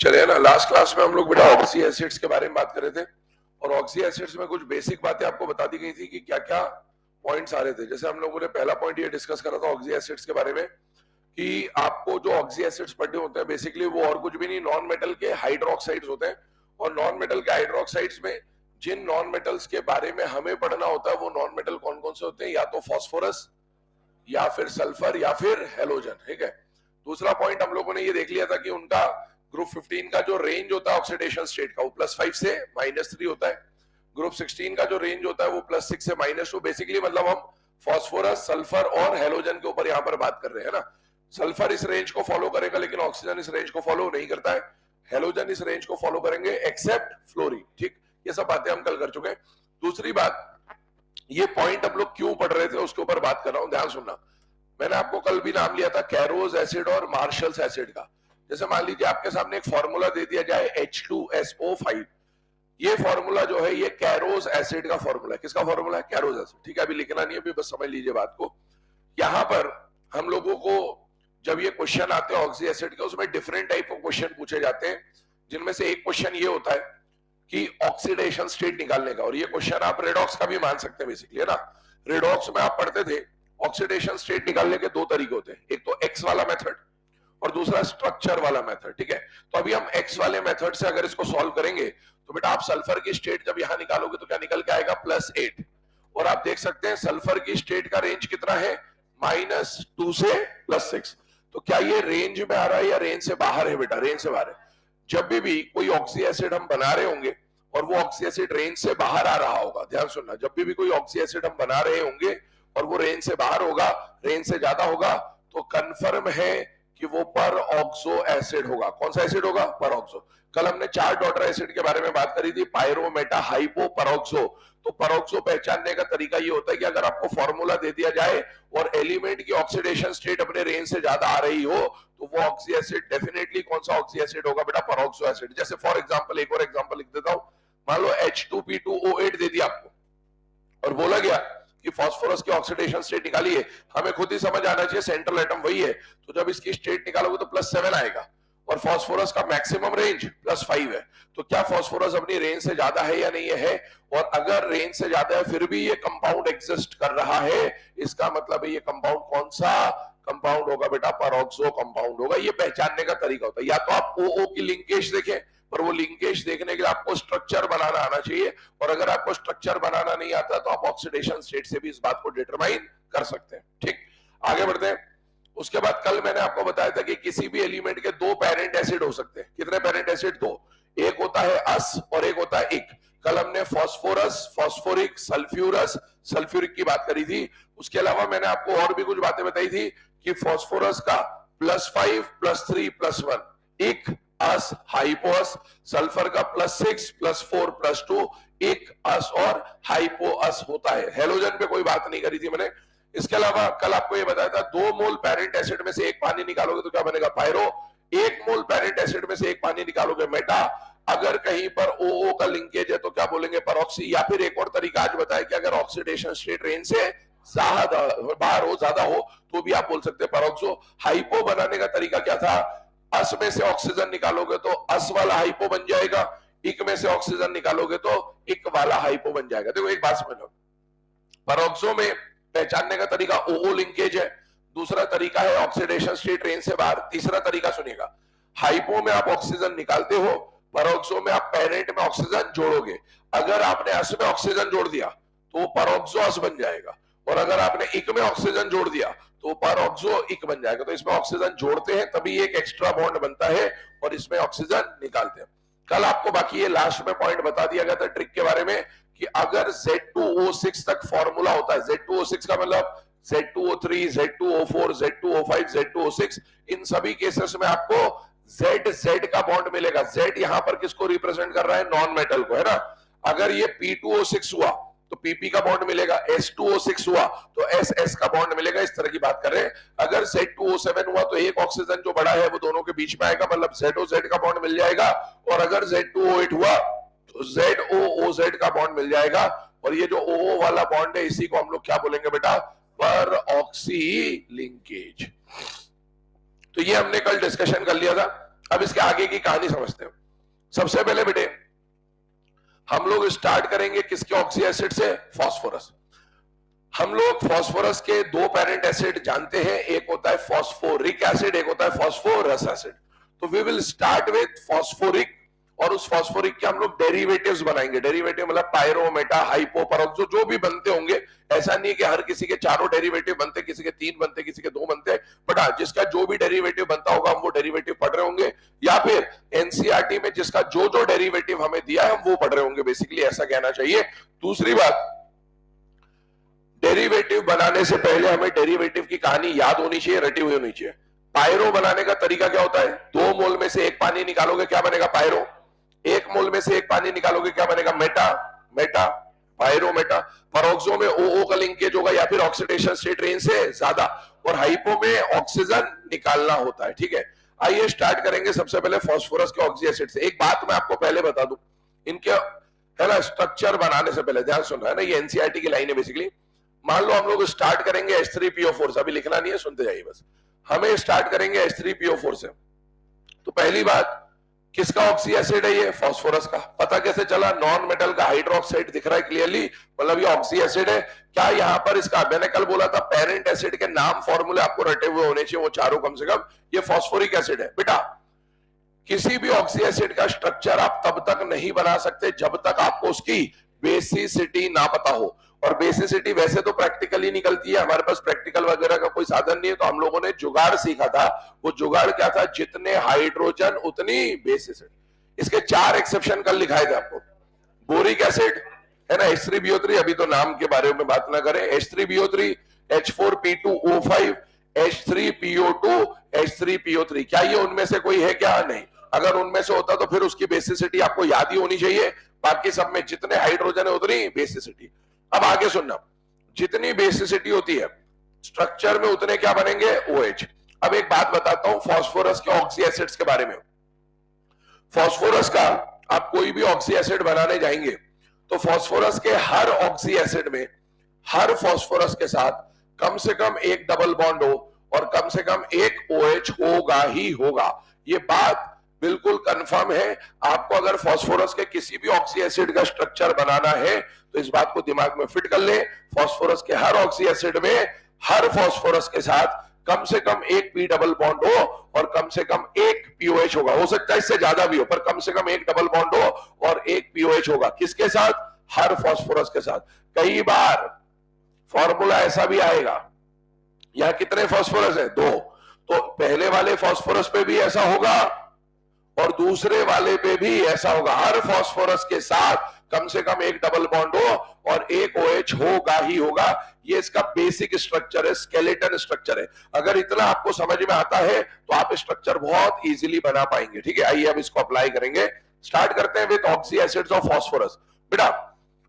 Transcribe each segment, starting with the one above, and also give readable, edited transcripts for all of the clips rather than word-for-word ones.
चलिए ना, last class में हम लोग बेटा ऑक्सी एसिड्स के बारे में बात कर रहे थे और ऑक्सी एसिड्स में कुछ बेसिक बातें आपको बता दी गई थी कि क्या क्या पॉइंट्स आ रहे थे। जैसे हम लोगों ने पहला पॉइंट ये डिस्कस करा था ऑक्सी एसिड्स के बारे में कि आपको जो ऑक्सी एसिड्स पढ़ने होते हैं बेसिकली वो और कुछ भी नहीं, नॉन मेटल के हाइड्रोक्साइड्स होते हैं। और नॉन मेटल के हाइड्रोक्साइड्स में जिन नॉन मेटल्स के बारे में हमें पढ़ना होता है वो नॉन मेटल कौन कौन से होते हैं, या तो फास्फोरस या फिर सल्फर या फिर हेलोजन। ठीक है, दूसरा पॉइंट हम लोगों ने ये देख लिया था कि उनका ग्रुप 15 का जो रेंज होता है ऑक्सीडेशन स्टेट का वो +5 से -3 होता है। ग्रुप 16 का जो रेंज होता है वो +6 से -2। बेसिकली मतलब हम फास्फोरस, सल्फर और हेलोजन के ऊपर यहाँ पर बात कर रहे हैं ना। सल्फर इस रेंज को फॉलो करेगा लेकिन ऑक्सीजन इस रेंज को फॉलो नहीं करता है। हेलोजन इस रेंज को फॉलो करेंगे एक्सेप्ट फ्लोरीन। ठीक, ये सब बातें हम कल कर चुके हैं। दूसरी बात, ये पॉइंट हम लोग क्यों पढ़ रहे थे उसके ऊपर बात कर रहा हूं, ध्यान सुनना। मैंने आपको कल भी नाम लिया था कैरोज एसिड और मार्शल्स एसिड का। जैसे मान लीजिए आपके सामने एक फॉर्मूला दे दिया जाए H2SO5, ये फॉर्मूला जो है ये कैरोज एसिड का फॉर्मूला है। किसका फॉर्मूला है? कैरोज एसिड। ठीक है, अभी लिखना नहीं है, अभी बस समझ लीजिए बात को। यहां पर हम लोगों को जब ये क्वेश्चन आते हैं ऑक्सी एसिड के, उसमें डिफरेंट टाइप ऑफ क्वेश्चन पूछे जाते हैं, जिनमें से एक क्वेश्चन ये होता है कि ऑक्सीडेशन स्टेट निकालने का। और ये क्वेश्चन आप रेडॉक्स का भी मान सकते हैं बेसिकली, है ना। रेडॉक्स में आप पढ़ते थे ऑक्सीडेशन स्टेट निकालने के दो तरीके होते हैं, एक तो एक्स वाला मेथड और दूसरा स्ट्रक्चर वाला मेथड। ठीक है, तो अभी हम एक्स वाले मेथड से अगर इसको सॉल्व करेंगे तो बेटा आप सल्फर की स्टेट जब यहां निकालोगे तो क्या निकल के आएगा? +8। और आप देख सकते हैं सल्फर की स्टेट का रेंज कितना है? -2 से +6। तो क्या ये रेंज में आ रहा है या रेंज से बाहर है? बेटा रेंज से बाहर है। जब भी कोई ऑक्सी एसिड हम बना रहे होंगे और वो ऑक्सी एसिड रेंज से बाहर आ रहा होगा, ध्यान सुनना, जब भी कोई ऑक्सी एसिड हम बना रहे होंगे और वो रेंज से बाहर होगा, रेंज से ज्यादा होगा, तो कंफर्म है कि वो पर ऑक्सो एसिड होगा। कौन सा एसिड होगा? पर ऑक्सो। कल हमने 4 डॉटर एसिड के बारे में बात करी थी, पायरो, मेटा, हाइपो, परऑक्सो। तो परऑक्सो पहचानने का तरीका ये होता है कि अगर आपको फॉर्मूला दे दिया जाए और एलिमेंट की ऑक्सीडेशन स्टेट अपने रेंज से ज्यादा आ रही हो तो वो ऑक्सी एसिड डेफिनेटली कौन सा ऑक्सी एसिड होगा? बेटा परऑक्सो एसिड। जैसे फॉर एग्जांपल एक और एग्जांपल लिख देता हूं। मान लो H2P2O8 दे दिया आपको और बोला गया कि फास्फोरस की ऑक्सीडेशन स्टेट निकालिए। हमें खुद ही समझ आना चाहिए सेंट्रल एटम वही है, तो जब इसकी स्टेट निकालोगे तो +7 आएगा और फास्फोरस का मैक्सिमम रेंज +5 है। तो क्या फास्फोरस अपनी रेंज से ज्यादा है या नहीं है? और अगर रेंज से ज्यादा है फिर भी ये कंपाउंड एग्जिस्ट कर रहा है, इसका मतलब है ये कंपाउंड कौन सा कंपाउंड होगा? बेटा परऑक्सो कंपाउंड होगा। ये पहचानने का तरीका होता है। या तो आप OO की लिंकेज देखें, पर वो लिंकेज देखने के लिए आपको स्ट्रक्चर बनाना आना चाहिए, और अगर आपको स्ट्रक्चर बनाना नहीं आता तो आप ऑक्सीडेशन स्टेट से भी इस बात को डिटरमाइन कर सकते हैं। ठीक, आगे बढ़ते हैं। उसके बाद कल मैंने आपको बताया था कि किसी भी एलिमेंट के 2 पेरेंट एसिड हो सकते हैं। कितने पेरेंट एसिड? 2। एक होता है अस और एक होता है इक। कल हमने फास्फोरस, फास्फोरिक, सल्फ्यूरस, सल्फ्यूरिक की बात करी थी। उसके अलावा मैंने आपको और भी कुछ बातें बताई थी कि फास्फोरस का +5, +3, +1, इक, अस, हाइपोअस। सल्फर का +6, +4, +2, इक, अस और हाइपोअस होता है। हेलोजन पे कोई बात नहीं करी थी मैंने। इसके अलावा कल आपको ये बताया था 2 मोल पेरेंट एसिड में से एक पानी निकालोगे तो क्या बनेगा? पायरो। 1 मोल पेरेंट एसिड में से एक पानी निकालोगे मेटा। अगर कहीं पर OO का लिंकेज है तो क्या बोलेंगे? परऑक्सी। या फिर एक और तरीका आज बताया कि अगर ऑक्सीडेशन स्टेट रेंज से बाहर हो, ज्यादा हो, तो भी आप बोल सकते हैं परऑक्सो। हाइपो बनाने का तरीका क्या था? अस में से ऑक्सीजन निकालोगे तो अस वाला हाइपो बन जाएगा, इक में से ऑक्सीजन निकालोगे तो इक वाला हाइपो बन जाएगा। देखो एक बात समझ लो, परऑक्सो में पहचानने का तरीका OO लिंकेज है, दूसरा तरीका है ऑक्सीडेशन स्टेट रेंज से बाहर, तीसरा तरीका सुनिएगा, हाइपो में आप ऑक्सीजन निकालते हो, परऑक्सो में आप पेरेंट में ऑक्सीजन जोड़ोगे। अगर आपने अस में ऑक्सीजन जोड़ दिया तो परऑक्सो अस बन जाएगा, और अगर आपने इक में ऑक्सीजन जोड़ दिया तो परऑक्सो इक बन जाएगा। तो इसमें ऑक्सीजन जोड़ते हैं तभी एक एक्स्ट्रा बॉन्ड बनता है और इसमें ऑक्सीजन निकालते हैं। कल आपको बाकी ये लास्ट में पॉइंट बता दिया गया था ट्रिक के बारे में कि अगर Z2O6 तक फॉर्मूला होता है, Z2O6 का मतलब Z2O3, Z2O4, Z2O5, Z2O6, इन सभी केसेस में आपको Z का बॉन्ड मिलेगा। Z यहां पर किसको रिप्रेजेंट कर रहा है? नॉन मेटल को, है ना। अगर ये P2O6 हुआ तो PP का बॉन्ड मिलेगा, S2O6 हुआ तो SS का बॉन्ड मिलेगा। इस तरह की बात कर रहे हैं। अगर Z2O7 हुआ तो एक ऑक्सीजन जो बड़ा है वो दोनों के बीच में आएगा, मतलब ZOZ का बॉन्ड मिल जाएगा। और अगर Z2O8 हुआ तो ZOOZ का बॉन्ड मिल जाएगा। और ये जो OO वाला बॉन्ड है इसी को हम लोग क्या बोलेंगे बेटा? पर ऑक्सी लिंकेज। तो ये हमने कल डिस्कशन कर लिया था। अब इसके आगे की कहानी समझते हैं। सबसे पहले बेटे हम लोग स्टार्ट करेंगे किसके ऑक्सी एसिड से? फास्फोरस। हम लोग फास्फोरस के दो पेरेंट एसिड जानते हैं, एक होता है फास्फोरिक एसिड, एक होता है फास्फोरस एसिड। तो we will start with phosphoric, और उस फास्फोरिक के हम लोग डेरिवेटिव्स बनाएंगे। डेरिवेटिव मतलब पायरो, मेटा, हाइपो, परऑक्सो जो भी बनते होंगे। ऐसा नहीं कि हर किसी के चारों डेरिवेटिव बनते, किसी के 3 बनते, किसी के 2 बनते, बट हाँ जिसका जो भी डेरिवेटिव बनता होगा हम वो डेरिवेटिव पढ़ रहे होंगे, या फिर एनसीईआरटी में जिसका जो जो डेरिवेटिव हमें दिया है हम वो पढ़ रहे होंगे, बेसिकली ऐसा कहना चाहिए। दूसरी बात, डेरिवेटिव बनाने से पहले हमें डेरिवेटिव की कहानी याद होनी चाहिए, रटी हुई होनी चाहिए। पायरो बनाने का तरीका क्या होता है? 2 मोल में से 1 पानी निकालोगे, क्या बनेगा? पायरो। 1 मोल में से 1 पानी निकालोगे, क्या बनेगा? Meta. Meta, pyro, meta. Peroxo में ओ का लिंकेज होगा या फिर ऑक्सीडेशन स्टेट रेंज से ज्यादा, और हाइपो में ऑक्सीजन निकालना होता है। ठीक है, आइए स्टार्ट करेंगे सबसे पहले फास्फोरस के ऑक्सी एसिड से। एक बात मैं आपको पहले बता दूं, इनके है ना स्ट्रक्चर बनाने से पहले ध्यान सुन रहा है ना, ये एनसीईआरटी की लाइन है बेसिकली। मान लो हम लोग स्टार्ट करेंगे H3PO4 से, अभी लिखना नहीं है, सुनते जाइए बस। हमें स्टार्ट करेंगे H3PO4 से। तो पहली बात, किसका ऑक्सी एसिड है ये? फास्फोरस का। पता कैसे चला? नॉन मेटल का हाइड्रोक्साइड दिख रहा है क्लियरली, मतलब ये ऑक्सी एसिड है। क्या यहाँ पर इसका, मैंने कल बोला था पेरेंट एसिड के नाम फॉर्मूले आपको रटे हुए होने चाहिए, वो चारों कम से कम। ये फास्फोरिक एसिड है बेटा। किसी भी ऑक्सी एसिड का स्ट्रक्चर आप तब तक नहीं बना सकते जब तक आपको उसकी बेसिसिटी ना पता हो। और बेसिसिटी वैसे तो प्रैक्टिकली निकलती है, हमारे पास प्रैक्टिकल वगैरह का कोई साधन नहीं है, तो हम लोगों ने जुगाड़ सीखा था। वो जुगाड़ क्या था? जितने हाइड्रोजन उतनी बेसिसिटी। इसके 4 एक्सेप्शन कल लिखाए थे आपको। बोरिक एसिड है ना, H3BO3, अभी तो नाम के बारे में बात ना करें। H3BO3, H4P2O5, H3PO2, H3PO3, क्या ये उनमें से कोई है? क्या नहीं। अगर उनमें से होता तो फिर उसकी बेसिसिटी आपको याद ही होनी चाहिए। बाकी सब में जितने हाइड्रोजन है उतनी बेसिसिटी। अब आगे सुनना, जितनी बेसिसिटी होती है स्ट्रक्चर में उतने क्या बनेंगे? OH। अब एक बात बताता हूं फास्फोरस के ऑक्सी एसिड्स के बारे में। फास्फोरस का आप कोई भी ऑक्सी एसिड बनाने जाएंगे तो फास्फोरस के हर ऑक्सी एसिड में हर फास्फोरस के साथ कम से कम एक डबल बॉन्ड हो और कम से कम एक OH होगा ही होगा। ये बात बिल्कुल कंफर्म है। आपको अगर फास्फोरस के किसी भी ऑक्सी एसिड का स्ट्रक्चर बनाना है तो इस बात को दिमाग में फिट कर ले, फास्फोरस के हर ऑक्सी एसिड में हर फास्फोरस के साथ कम से कम एक पी डबल बॉन्ड हो और कम से कम एक पीओएच होगा। हो सकता है इससे ज्यादा भी हो, पर कम से कम एक डबल बॉन्ड हो और एक पीओएच होगा। किसके साथ? हर फास्फोरस के साथ। कई बार फॉर्मूला ऐसा भी आएगा, यहां कितने फास्फोरस है? 2, तो पहले वाले फास्फोरस पे भी ऐसा होगा और दूसरे वाले पे भी ऐसा होगा। हर फास्फोरस के साथ कम से कम एक डबल बॉन्ड हो और एक OH होगा ही होगा। ये इसका बेसिक स्ट्रक्चर है, स्केलेटन स्ट्रक्चर है। अगर इतना आपको समझ में आता है तो आप स्ट्रक्चर बहुत इजीली बना पाएंगे। ठीक है, आइए अब इसको अप्लाई करेंगे। स्टार्ट करते हैं with oxy acids of phosphorus. बेटा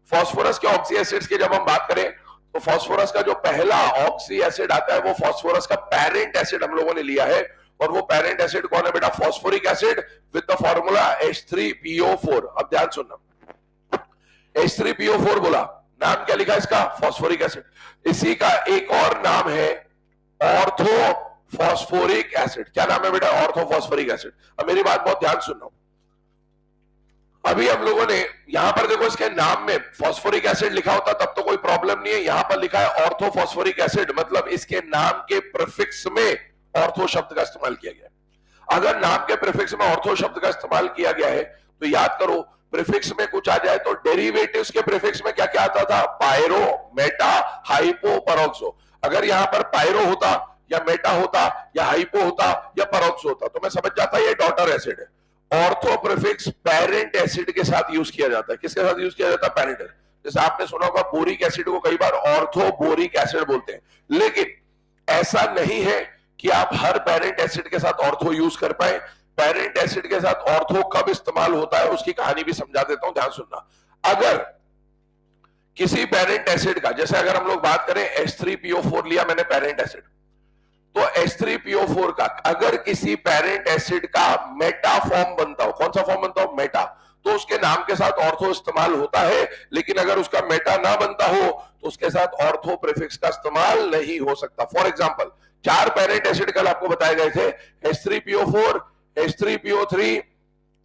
फास्फोरस के ऑक्सी एसिड्स की जब हम बात करें तो फास्फोरस का जो पहला ऑक्सी एसिड आता है वो फास्फोरस का पेरेंट एसिड हम लोगों ने लिया है, और वो पेरेंट एसिड कौन है बेटा? Phosphoric acid with the formula H3PO4। अब ध्यान सुनना, H3PO4 बोला, नाम क्या लिखा इसका? Phosphoric acid. इसी का एक और नाम है ऑर्थो फास्फोरिक एसिड। क्या नाम है बेटा? Ortho phosphoric acid. अब मेरी बात बहुत ध्यान सुनना, अभी हम लोगों ने यहां पर देखो इसके नाम में फास्फोरिक एसिड लिखा होता तब तो कोई प्रॉब्लम नहीं है, यहां पर लिखा है ऑर्थो फास्फोरिक एसिड, मतलब इसके नाम के प्रीफिक्स में ऑर्थो शब्द का इस्तेमाल किया गया है। अगर नाम के प्रीफिक्स में ऑर्थो शब्द का इस्तेमाल किया गया है तो याद करो प्रीफिक्स में कुछ आ जाए तो डेरिवेटिव्स के प्रीफिक्स में क्या क्या आता था? Pyro, meta, hypo, peroxo. अगर यहां पर पायरो होता या मेटा होता या हाइपो होता या परऑक्सो होता तो मैं समझ जाता ये डॉटर एसिड है। ऑर्थो प्रीफिक्स पेरेंट एसिड के साथ यूज किया जाता है। किसके साथ यूज किया जाता है? Parent acid. जैसे आपने सुना होगा बोरिक एसिड को कई बार ऑर्थो बोरिक एसिड बोलते हैं, लेकिन ऐसा नहीं है कि आप हर पेरेंट एसिड के साथ ऑर्थो यूज कर पाए। पेरेंट एसिड के साथ ऑर्थो कब इस्तेमाल होता है उसकी कहानी भी समझा देता हूं, ध्यान सुनना। अगर किसी पेरेंट एसिड का, जैसे अगर हम लोग बात करें H3PO4 लिया मैंने पेरेंट एसिड, तो H3PO4 का अगर किसी पेरेंट एसिड का मेटा फॉर्म बनता हो, कौन सा फॉर्म बनता हो? मेटा, तो उसके नाम के साथ ऑर्थो इस्तेमाल होता है। लेकिन अगर उसका मेटा ना बनता हो तो उसके साथ ऑर्थो प्रीफिक्स का इस्तेमाल नहीं हो सकता। फॉर एग्जांपल 4 पेरेंट एसिड कल आपको बताए गए थे, H3PO4, H3PO3,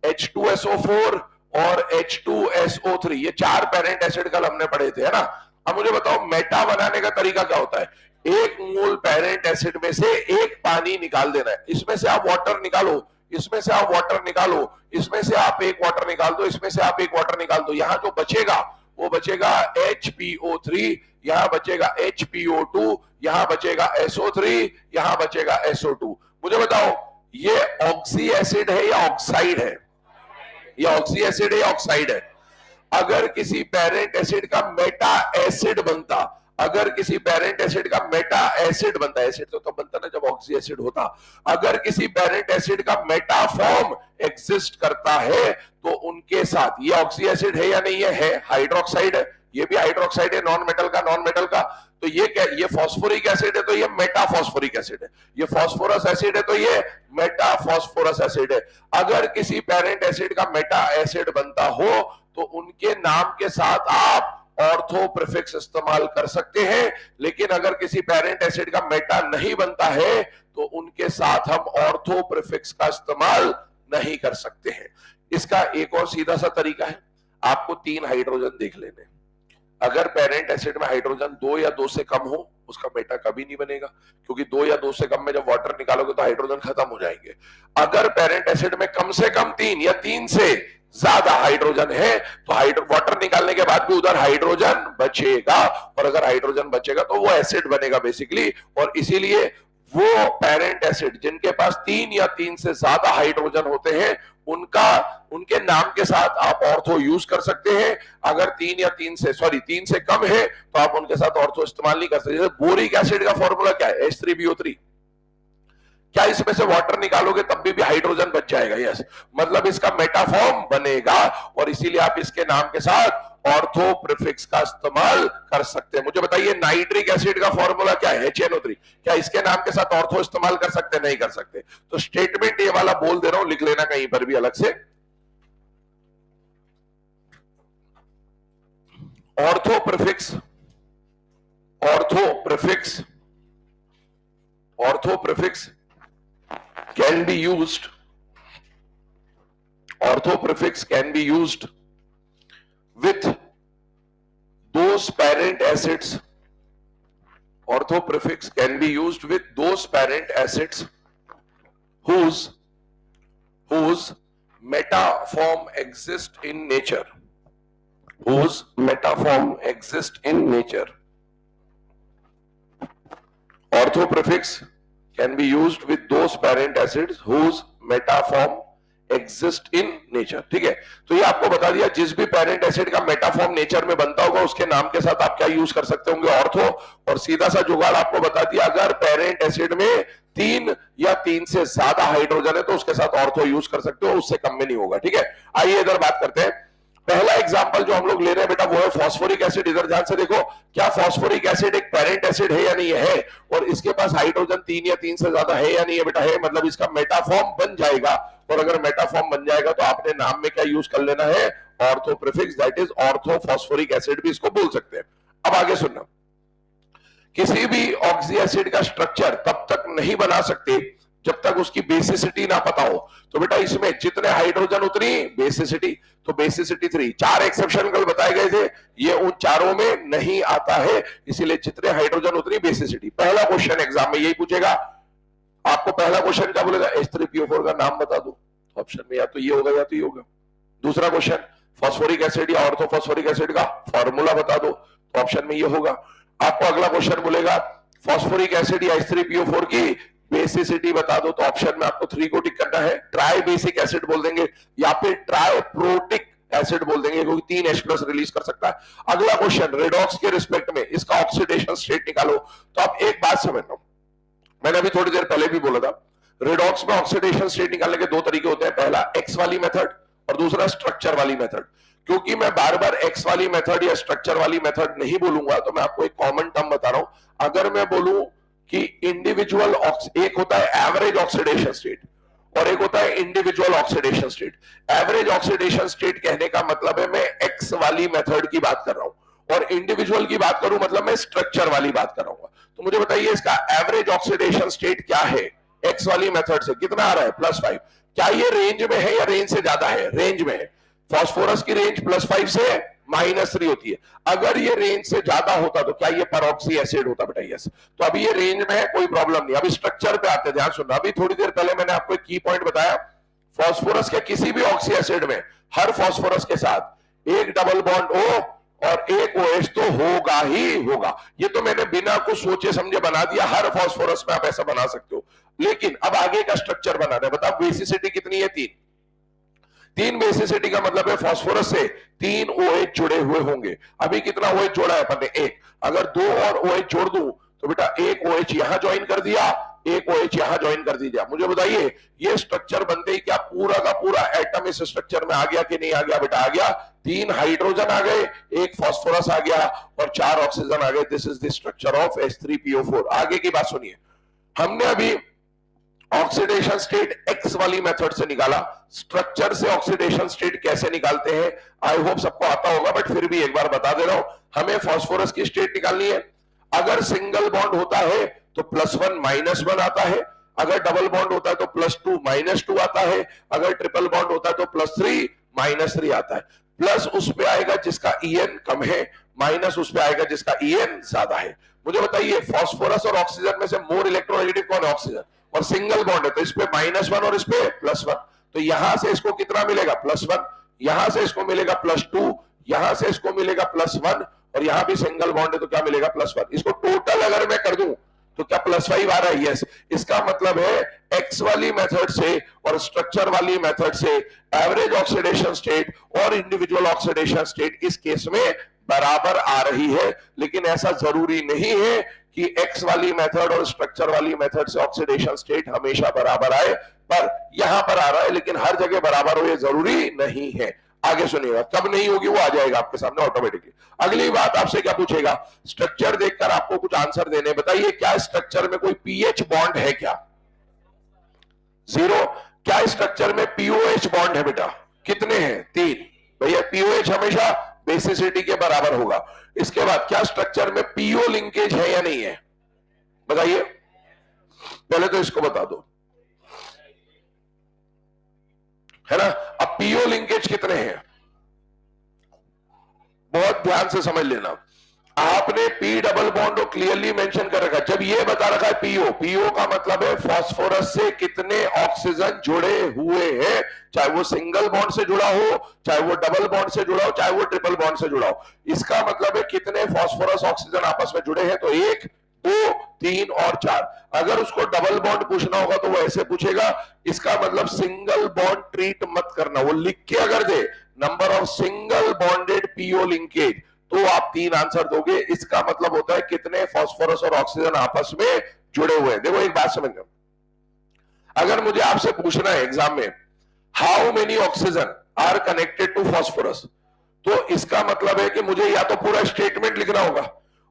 H2SO4 और H2SO3, ये 4 पेरेंट एसिड कल हमने पढ़े थे, है ना। अब मुझे बताओ मेटा बनाने का तरीका क्या होता है। एक मोल पेरेंट एसिड में से एक पानी निकाल देना है, इसमें से आप वाटर निकालो, इसमें से आप वाटर निकालो, इसमें से आप एक वाटर निकाल दो, इसमें से आप एक वाटर निकाल दो, यहां जो बचेगा वो बचेगा HPO3, यहां बचेगा HPO2, यहां बचेगा SO3, यहां बचेगा SO2। मुझे बताओ ये ऑक्सी एसिड है या ऑक्साइड है? ये ऑक्सी एसिड है या ऑक्साइड है? अगर किसी पेरेंट एसिड का मेटा एसिड बनता, अगर किसी पेरेंट एसिड का मेटा एसिड बनता, एसिड तो तब बनता ना जब ऑक्सी एसिड होता, अगर किसी पेरेंट एसिड का मेटा फॉर्म एग्जिस्ट करता है तो उनके साथ, ये ऑक्सी एसिड है या नहीं है हाइड्रोक्साइड है, ये भी हाइड्रोक्साइड है, नॉन मेटल का, तो ये क्या, ये फॉस्फोरिक एसिड है तो ये मेटा फॉस्फोरिक एसिड है, ये फास्फोरस एसिड है तो ये मेटा फास्फोरस एसिड है। अगर किसी पेरेंट एसिड का मेटा एसिड बनता हो तो उनके नाम के साथ आप ऑर्थो प्रीफिक्स इस्तेमाल कर सकते हैं, लेकिन अगर किसी पेरेंट एसिड का मेटा नहीं बनता है तो उनके साथ हम ऑर्थो प्रीफिक्स का इस्तेमाल नहीं कर सकते हैं। इसका एक और सीधा सा तरीका है, आपको 3 हाइड्रोजन देख लेने, अगर पेरेंट एसिड में हाइड्रोजन 2 या 2 से कम हो उसका मेटा कभी नहीं बनेगा, क्योंकि 2 या 2 से कम में जब वाटर निकालोगे तो हाइड्रोजन खत्म हो जाएंगे। अगर पेरेंट एसिड में कम से कम 3 या 3 से ज्यादा हाइड्रोजन है तो वाटर निकालने के बाद भी उधर हाइड्रोजन बचेगा, और अगर हाइड्रोजन बचेगा तो वो एसिड बनेगा बेसिकली। और इसीलिए वो पेरेंट एसिड जिनके पास 3 या 3 से ज्यादा हाइड्रोजन होते हैं उनके नाम के साथ आप ऑर्थो यूज कर सकते हैं। अगर 3 से कम है तो आप उनके साथ ऑर्थो इस्तेमाल नहीं कर सकते। जैसे बोरिक एसिड का फॉर्मूला क्या है, H3PO3, क्या इसमें से वाटर निकालोगे तब भी हाइड्रोजन बच जाएगा? यस, मतलब इसका मेटाफॉर्म बनेगा, और इसीलिए आप इसके नाम के साथ ऑर्थो प्रीफिक्स का इस्तेमाल कर सकते हैं। मुझे बताइए नाइट्रिक एसिड का फॉर्मूला क्या है, HNO3, क्या इसके नाम के साथ ऑर्थो इस्तेमाल कर सकते हैं? नहीं कर सकते। तो स्टेटमेंट ये वाला बोल दे रहा हूं, लिख लेना कहीं पर भी अलग से। Ortho prefix can be used, ortho prefix can be used with those parent acids, ortho prefix can be used with those parent acids whose metaform exists in nature, whose metaform exists in nature. Ortho prefix can be used with those parent acids whose metaform exist in nature। ठीक है, तो ये आपको बता दिया जिस भी parent acid का मेटाफॉर्म नेचर में बनता होगा उसके नाम के साथ आप क्या यूज कर सकते होंगे, ऑर्थो। और सीधा सा जुगाड़ आपको बता दिया, अगर पेरेंट एसिड में 3 या 3 से ज्यादा हाइड्रोजन है तो उसके साथ ऑर्थो यूज कर सकते हो, उससे कम में नहीं होगा। ठीक है, आइए इधर बात करते हैं। पहला एग्जांपल जो हम लोग ले रहे हैं बेटा वो है फास्फोरिक एसिड। इधर ध्यान से देखो, क्या फास्फोरिक एसिड एक पेरेंट एसिड है या नहीं है, और इसके पास हाइड्रोजन 3 या 3 से ज्यादा है या नहीं है? बेटा है, मतलब इसका मेटाफॉर्म बन जाएगा। और अगर मेटाफॉर्म बन जाएगा तो आपने नाम में क्या यूज कर लेना है, ortho prefix, that is ortho phosphoric acid भी इसको बोल सकते हैं। अब आगे सुनना, किसी भी ऑक्सी एसिड का स्ट्रक्चर तब तक नहीं बना सकते जब तक उसकी बेसिसिटी ना पता हो। तो बेटा इसमें जितने हाइड्रोजन उतनी बेसिसिटी, तो बेसिसिटी 3, 4 एक्सेप्शन कल बताए गए थे, ये उन चारों में नहीं आता है, इसीलिए जितने हाइड्रोजन उतनी बेसिसिटी। पहला क्वेश्चन एग्जाम में यही पूछेगा आपको, पहला क्वेश्चन क्या बोलेगा, H3PO4 का नाम बता दो, ऑप्शन में या तो ये होगा या तो ये होगा। दूसरा क्वेश्चन फास्फोरिक एसिड या ऑर्थो फास्फोरिक एसिड का फॉर्मूला बता दो, तो ऑप्शन में ये होगा। आपको अगला क्वेश्चन बोलेगा फास्फोरिक एसिड या H3PO4 की बेसिसिटी बता दो, तो ऑप्शन में आपको 3 को टिक करना है। ट्राई बेसिक एसिड बोल देंगे या फिर ट्राई प्रोटिक एसिड बोल देंगे, क्योंकि 3 H+ रिलीज कर सकता है। अगला क्वेश्चन रेडॉक्स के रिस्पेक्ट में इसका ऑक्सीडेशन स्टेट निकालो। तो आप एक बात समझ लो, मैंने अभी थोड़ी देर पहले भी बोला था, रेडॉक्स में ऑक्सीडेशन स्टेट निकालने के 2 तरीके होते हैं, पहला एक्स वाली मेथड और दूसरा स्ट्रक्चर वाली मेथड। क्योंकि मैं बार बार एक्स वाली मेथड या स्ट्रक्चर वाली मेथड नहीं बोलूंगा तो मैं आपको एक कॉमन टर्म बता रहा हूं। अगर मैं बोलूं कि इंडिविजुअल, एक होता है एवरेज ऑक्सीडेशन स्टेट और एक होता है individual oxidation state. Average oxidation state कहने का मतलब है मैं एक्स वाली मेथड की बात कर रहा हूं, और इंडिविजुअल की बात करूं मतलब मैं स्ट्रक्चर वाली बात कर रहा हूं। तो मुझे बताइए इसका एवरेज ऑक्सीडेशन स्टेट क्या है, एक्स वाली मेथड से कितना आ रहा है, +5। क्या ये रेंज में है या रेंज से ज्यादा है? रेंज में है। फास्फोरस की रेंज +5 से -3 होती है। अगर ये रेंज से ज्यादा होता तो क्या ये परऑक्सी एसिड होता बेटा? यस। तो अभी ये रेंज में है, कोई प्रॉब्लम नहीं। अभी स्ट्रक्चर पे आते हैं, ध्यान सुनना। अभी थोड़ी देर पहले मैंने आपको एक की पॉइंट बताया, फास्फोरस के किसी भी ऑक्सी एसिड में हर फास्फोरस के साथ एक डबल बॉन्ड O और एक OH तो होगा ही होगा। ये तो मैंने बिना कुछ सोचे समझे बना दिया, हर फास्फोरस में आप ऐसा बना सकते हो। लेकिन अब आगे का स्ट्रक्चर बनाना है। बताओ बेसिसिटी कितनी है? 3 बेसिसिटी का मतलब है फास्फोरस से 3 OH जुड़े हुए होंगे। अभी कितना OH जोड़ा है अपन ने? 1। अगर 2 और OH जोड़ दूं तो बेटा एक OH यहां ज्वाइन कर दिया, एक OH यहां ज्वाइन कर दीजिए। मुझे बताइए ये स्ट्रक्चर बनते ही क्या पूरा का पूरा एटम इस स्ट्रक्चर में आ गया कि नहीं आ गया? बेटा आ गया। 3 हाइड्रोजन आ गए, एक फास्फोरस आ गया और 4 ऑक्सीजन आ गए। This is the structure of H3PO4। आगे की बात सुनिए। हमने अभी ऑक्सीडेशन स्टेट X वाली मेथड से निकाला। स्ट्रक्चर से ऑक्सीडेशन स्टेट कैसे निकालते हैं आई होप सबको आता होगा, बट फिर भी एक बार बता दे रहा हूं। हमें फास्फोरस की स्टेट निकालनी है। अगर सिंगल बॉन्ड होता है तो +1 -1 आता है। अगर डबल बॉन्ड होता है तो +2 -2 आता है। अगर ट्रिपल बॉन्ड होता है तो +3 -3 आता है। प्लस उस पे आएगा जिसका En कम है, माइनस उस पे आएगा जिसका En ज्यादा है। मुझे बताइए फास्फोरस और ऑक्सीजन में से मोर इलेक्ट्रोनेगेटिव कौन है? ऑक्सीजन। और सिंगल बॉन्ड है तो इस पे -1 और इस पे +1। तो यहां से इसको कितना मिलेगा? +1। यहां से इसको मिलेगा +2, यहां से इसको मिलेगा +1 और यहां भी सिंगल बॉन्ड है तो क्या मिलेगा? +1। इसको टोटल अगर मैं कर दूं तो क्या +5 आ रहा है? यस। इसका मतलब है एक्स वाली मेथड से और स्ट्रक्चर वाली मेथड से एवरेज ऑक्सीडेशन स्टेट और इंडिविजुअल ऑक्सीडेशन स्टेट इस केस में बराबर आ रही है। लेकिन ऐसा जरूरी नहीं है कि एक्स वाली मेथड और स्ट्रक्चर वाली मेथड से ऑक्सीडेशन स्टेट हमेशा बराबर आए, पर यहां पर आ रहा है। लेकिन हर जगह बराबर हो ये जरूरी नहीं है। आगे सुनिएगा, कब नहीं होगी वो आ जाएगा आपके सामने ऑटोमेटिकली। अगली बात आपसे क्या पूछेगा? स्ट्रक्चर देखकर आपको कुछ आंसर देने। बताइए क्या स्ट्रक्चर में कोई पीएच बॉन्ड है क्या? 0। क्या स्ट्रक्चर में पीओएच बॉन्ड है बेटा? कितने हैं? 3। भैया पीओएच हमेशा बेसिसिटी के बराबर होगा। इसके बाद क्या स्ट्रक्चर में पीओ लिंकेज है या नहीं है? बताइए। पहले तो इसको बता दो, है ना। अब पीओ लिंकेज कितने हैं? बहुत ध्यान से समझ लेना। आपने पी डबल बॉन्ड को क्लियरली मेंशन कर रखा है। जब ये बता रखा है पीओ, पीओ का मतलब है फास्फोरस से कितने ऑक्सीजन जुड़े हुए हैं, चाहे वो सिंगल बॉन्ड से जुड़ा हो, चाहे वो डबल बॉन्ड से जुड़ा हो, चाहे वो ट्रिपल बॉन्ड से जुड़ा हो। इसका मतलब है कितने फास्फोरस ऑक्सीजन आपस में जुड़े हैं। तो 1, 2, 3 और 4। अगर उसको डबल बॉन्ड पूछना होगा तो वो ऐसे पूछेगा। इसका मतलब सिंगल बॉन्ड ट्रीट मत करना, वो लिख के अगर the number of single bonded PO linkage तो आप 3 आंसर दोगे। इसका मतलब होता है कितने फास्फोरस और ऑक्सीजन आपस में जुड़े हुए हैं। देखो एक बात समझो, अगर मुझे आपसे पूछना है एग्जाम में how many oxygen are connected to phosphorus, तो इसका मतलब है कि मुझे या तो पूरा स्टेटमेंट लिखना होगा,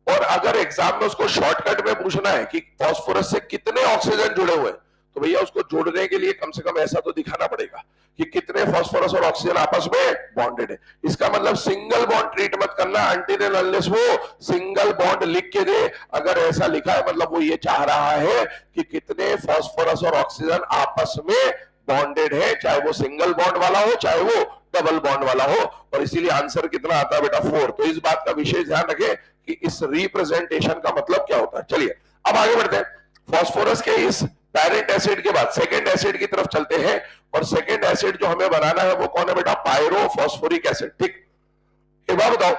और अगर एग्जाम में उसको शॉर्टकट में पूछना है कि फास्फोरस से कितने ऑक्सीजन जुड़े हुए, तो भैया उसको जोड़ने के लिए कम से कम ऐसा तो दिखाना पड़ेगा कि कितने फास्फोरस और ऑक्सीजन आपस में बॉन्डेड है। इसका मतलब सिंगल बॉन्ड ट्रीट मत करना अनटिल एंड अनलेस वो सिंगल बॉन्ड लिख के दे। अगर ऐसा लिखा है मतलब वो ये चाह रहा है कि कितने फास्फोरस और ऑक्सीजन आपस में बॉन्डेड है, चाहे वो सिंगल बॉन्ड वाला हो चाहे वो डबल बॉन्ड वाला हो। और इसीलिए आंसर कितना आता है बेटा? 4। तो इस बात का विशेष ध्यान रखें कि इस रिप्रेजेंटेशन का मतलब क्या होता है। चलिए अब आगे बढ़ते हैं। फास्फोरस के इस पेरेंट एसिड के बाद सेकंड एसिड की तरफ चलते हैं, और सेकंड एसिड जो हमें बनाना है वो कौन है बेटा? Pyrophosphoric acid. ठीक, एक बात बताओ,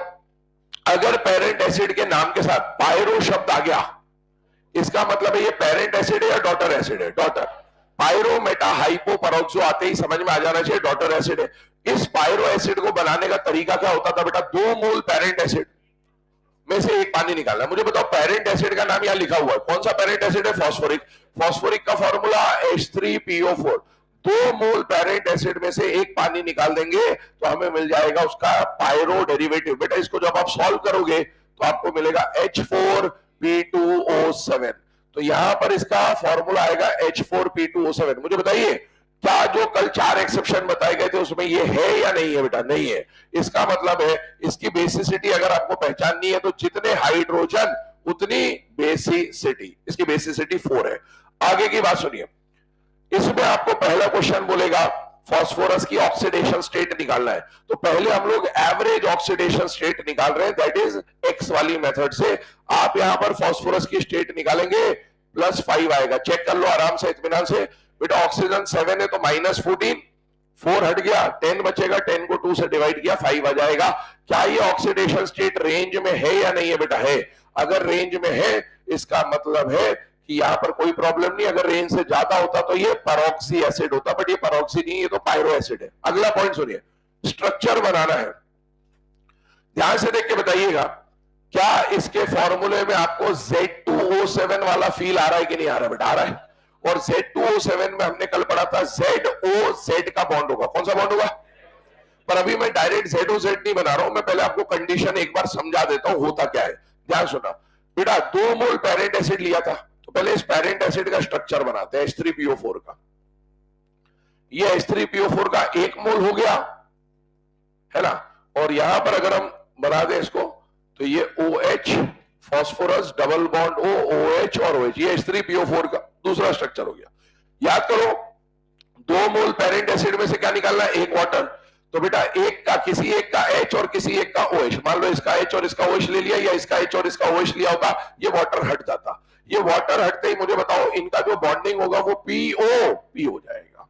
अगर पेरेंट एसिड के नाम के साथ पायरो शब्द आ गया, इसका मतलब है ये पेरेंट एसिड है या डॉटर एसिड है? डॉटर। पायरो मेटा हाइपो परोक्सो आते ही समझ में आ जाना चाहिए डॉटर एसिड है। इस पायरो एसिड को बनाने का तरीका क्या होता था बेटा? 2 मोल पेरेंट एसिड में से 1 पानी निकालना। मुझे बताओ पेरेंट एसिड का नाम यहां लिखा हुआ है, कौन सा पेरेंट एसिड है? फास्फोरिक। फास्फोरिक का फॉर्मूला H3PO4। 2 मोल पेरेंट एसिड में से 1 पानी निकाल देंगे तो हमें मिल जाएगा उसका पायरो डेरिवेटिव। बेटा इसको जब आप सॉल्व करोगे तो आपको मिलेगा H4P2O7। तो यहां पर इसका फॉर्मूला आएगा H4P2O7। मुझे बताइए क्या जो कल 4 एक्सेप्शन बताए गए थे उसमें ये है या नहीं है बेटा? नहीं है। इसका मतलब है इसकी बेसिसिटी अगर आपको पहचाननी है तो जितने हाइड्रोजन उतनी बेसिसिटी। इसकी बेसिसिटी 4 है। आगे की बात सुनिए, इसमें आपको पहला क्वेश्चन बोलेगा फास्फोरस की ऑक्सीडेशन स्टेट निकालना है। तो पहले हम लोग एवरेज ऑक्सीडेशन स्टेट निकाल रहे हैं, दैट इज एक्स वाली मेथड से। आप यहां पर फास्फोरस की स्टेट निकालेंगे, +5 आएगा। चेक कर लो आराम से, इत्मीनान से। बेटा ऑक्सीजन 7 है तो -14, 4 हट गया, 10 बचेगा, 10 को 2 से डिवाइड किया, 5 आ जाएगा। क्या ये ऑक्सीडेशन स्टेट रेंज में है या नहीं है? बेटा है। अगर रेंज में है, इसका मतलब है कि यहां पर कोई प्रॉब्लम नहीं। अगर रेंज से ज्यादा होता तो ये परऑक्सी एसिड होता, बट ये परऑक्सी नहीं, ये तो पायरो एसिड है। अगला पॉइंट सुनिए, स्ट्रक्चर बनाना है। ध्यान से देख के बताइएगा, क्या इसके फॉर्मूले में आपको Z2O7 वाला फील आ रहा है कि नहीं आ रहा है? बेटा आ रहा है। और Z2O7 में हमने कल पढ़ा था ZOZ का बॉन्ड होगा। कौन सा बॉन्ड होगा? पर अभी मैं डायरेक्ट ZOZ नहीं बना रहा हूं, मैं पहले आपको कंडीशन एक बार समझा देता हूं होता क्या है। ध्यान सुना बेटा, 2 मोल पेरेंट एसिड लिया था, तो पहले इस पेरेंट एसिड का स्ट्रक्चर बनाते हैं H3PO4 का। ये H3PO4 का 1 मोल हो गया है ना। और यहां पर अगर हम बना दें इसको, तो ये OH, phosphorus, double bond O, OH और OH, ये H3PO4 का दूसरा स्ट्रक्चर हो गया। याद करो, 2 मोल पेरेंट एसिड में से क्या निकालना है? 1 वाटर। तो बेटा एक का, किसी एक का H और किसी एक का OH, मान लो इसका H और इसका OH ले लिया, या इसका H और इसका OH लिया होता, ये वाटर हट जाता। ये वाटर हटते ही मुझे बताओ इनका जो बॉन्डिंग होगा वो POP हो जाएगा।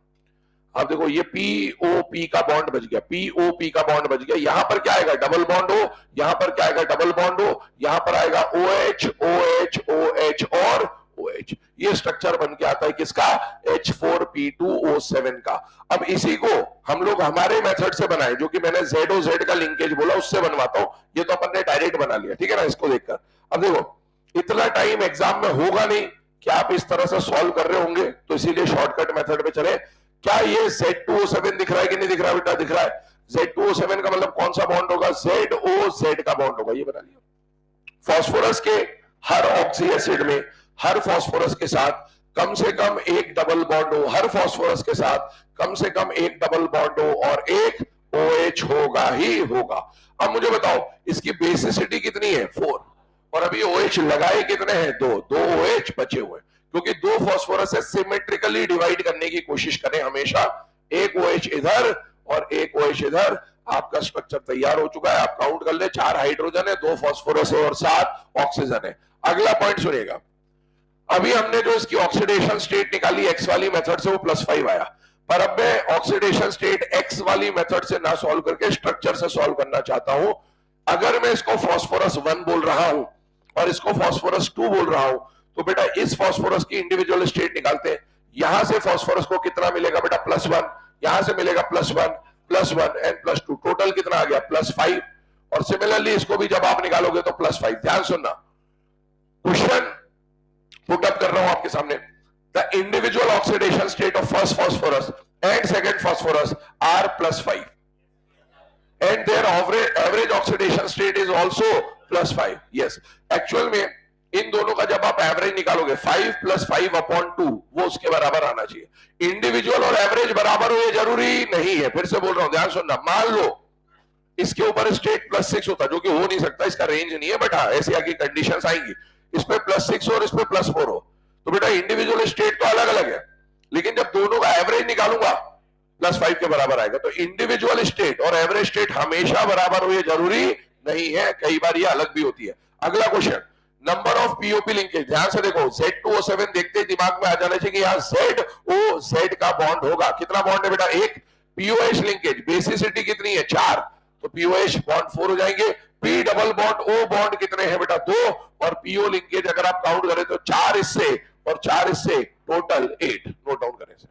अब देखो ये POP का बॉन्ड बच गया, POP का बॉन्ड बच गया। यहां पर क्या आएगा? डबल बॉन्ड हो। यहां पर क्या आएगा? डबल बॉन्ड हो। यहां पर आएगा OH, OH, OH और OH। ये स्ट्रक्चर बन के आता है किसका? H4P2O7 का। अब इसी को हम लोग हमारे मेथड से बनाए, जो कि मैंने ZOZ का लिंकेज बोला, उससे बनवाता हूं। ये तो अपन ने डायरेक्ट बना लिया, ठीक है ना, इसको देखकर। अब देखो, इतना टाइम एग्जाम में होगा नहीं कि आप इस तरह से सॉल्व कर रहे होंगे, तो इसीलिए शॉर्टकट मेथड पे चले। क्या ये Z2O7 दिख रहा है कि नहीं दिख रहा है? बेटा दिख रहा है। Z2O7 का मतलब कौन सा बॉन्ड होगा? ZOZ का बॉन्ड होगा, ये बना लिया। फास्फोरस के हर ऑक्सी एसिड में हर फास्फोरस के साथ कम से कम एक डबल बॉन्ड हो, हर फास्फोरस के साथ कम से कम एक डबल बॉन्ड हो, और एक OH होगा ही होगा। अब मुझे बताओ इसकी बेसिसिटी कितनी है? 4। और अभी OH लगाए कितने हैं? 2। 2 OH बचे हुए, क्योंकि 2 फास्फोरस है, सिमेट्रिकली डिवाइड करने की कोशिश करें हमेशा। एक OH इधर और एक OH इधर। आपका स्ट्रक्चर तैयार हो चुका है। आप काउंट कर ले, 4 हाइड्रोजन है, 2 फास्फोरस है और 7 ऑक्सीजन है। अगला पॉइंट सुनिएगा, अभी हमने जो इसकी ऑक्सीडेशन स्टेट निकाली एक्स वाली मेथड से, वो +5 आया। पर अब मैं ऑक्सीडेशन स्टेट एक्स वाली मेथड से ना सॉल्व करके स्ट्रक्चर से सॉल्व करना चाहता हूं। अगर मैं इसको फास्फोरस 1 बोल रहा हूं और इसको फास्फोरस 2 बोल रहा हूं, तो बेटा इस फास्फोरस की इंडिविजुअल स्टेट निकालते हैं। यहां से फास्फोरस को कितना मिलेगा? बेटा +1। यहां से मिलेगा +1, +1 एंड +2, टोटल कितना आ गया? +5। और सिमिलरली इसको भी जब आप निकालोगे तो +5। ध्यान सुनना, क्वेश्चन पुट अप कर रहा हूं आपके सामने। The individual oxidation state of first phosphorus and second phosphorus are +5 and their average oxidation state is also +5. yes, actual में इन दोनों का जब आप एवरेज निकालोगे 5 + 5/2 वो उसके बराबर आना चाहिए। इंडिविजुअल और एवरेज बराबर हो ये जरूरी नहीं है। फिर से बोल रहा हूं, ध्यान सुनना। मान लो इसके ऊपर स्टेट +6 होता, जो कि हो नहीं सकता, इसका रेंज नहीं है, बट हाँ ऐसी आगे कंडीशंस आएंगी। इस पे +6 और इस पे +4 हो, तो बेटा इंडिविजुअल स्टेट तो अलग अलग है, लेकिन जब दोनों का एवरेज निकालूंगा +5 के बराबर आएगा। तो इंडिविजुअल स्टेट और एवरेज स्टेट हमेशा बराबर हो ये जरूरी नहीं है, कई बार ये अलग भी होती है। अगला question, number of POP linkage. ध्यान से देखो, Z2O7 देखते ही दिमाग में आ जाना चाहिए कि यहाँ ZOZ का बॉन्ड होगा। कितना बॉन्ड है बेटा? 1। POH लिंकेज, बेसिसिटी कितनी है? 4, तो POH बॉन्ड 4 हो जाएंगे। P double bond O bond कितने हैं बेटा? 2। और PO लिंकेज अगर आप काउंट करें तो 4 इससे और 4 इससे, टोटल 8। नोट डाउन करें इसे।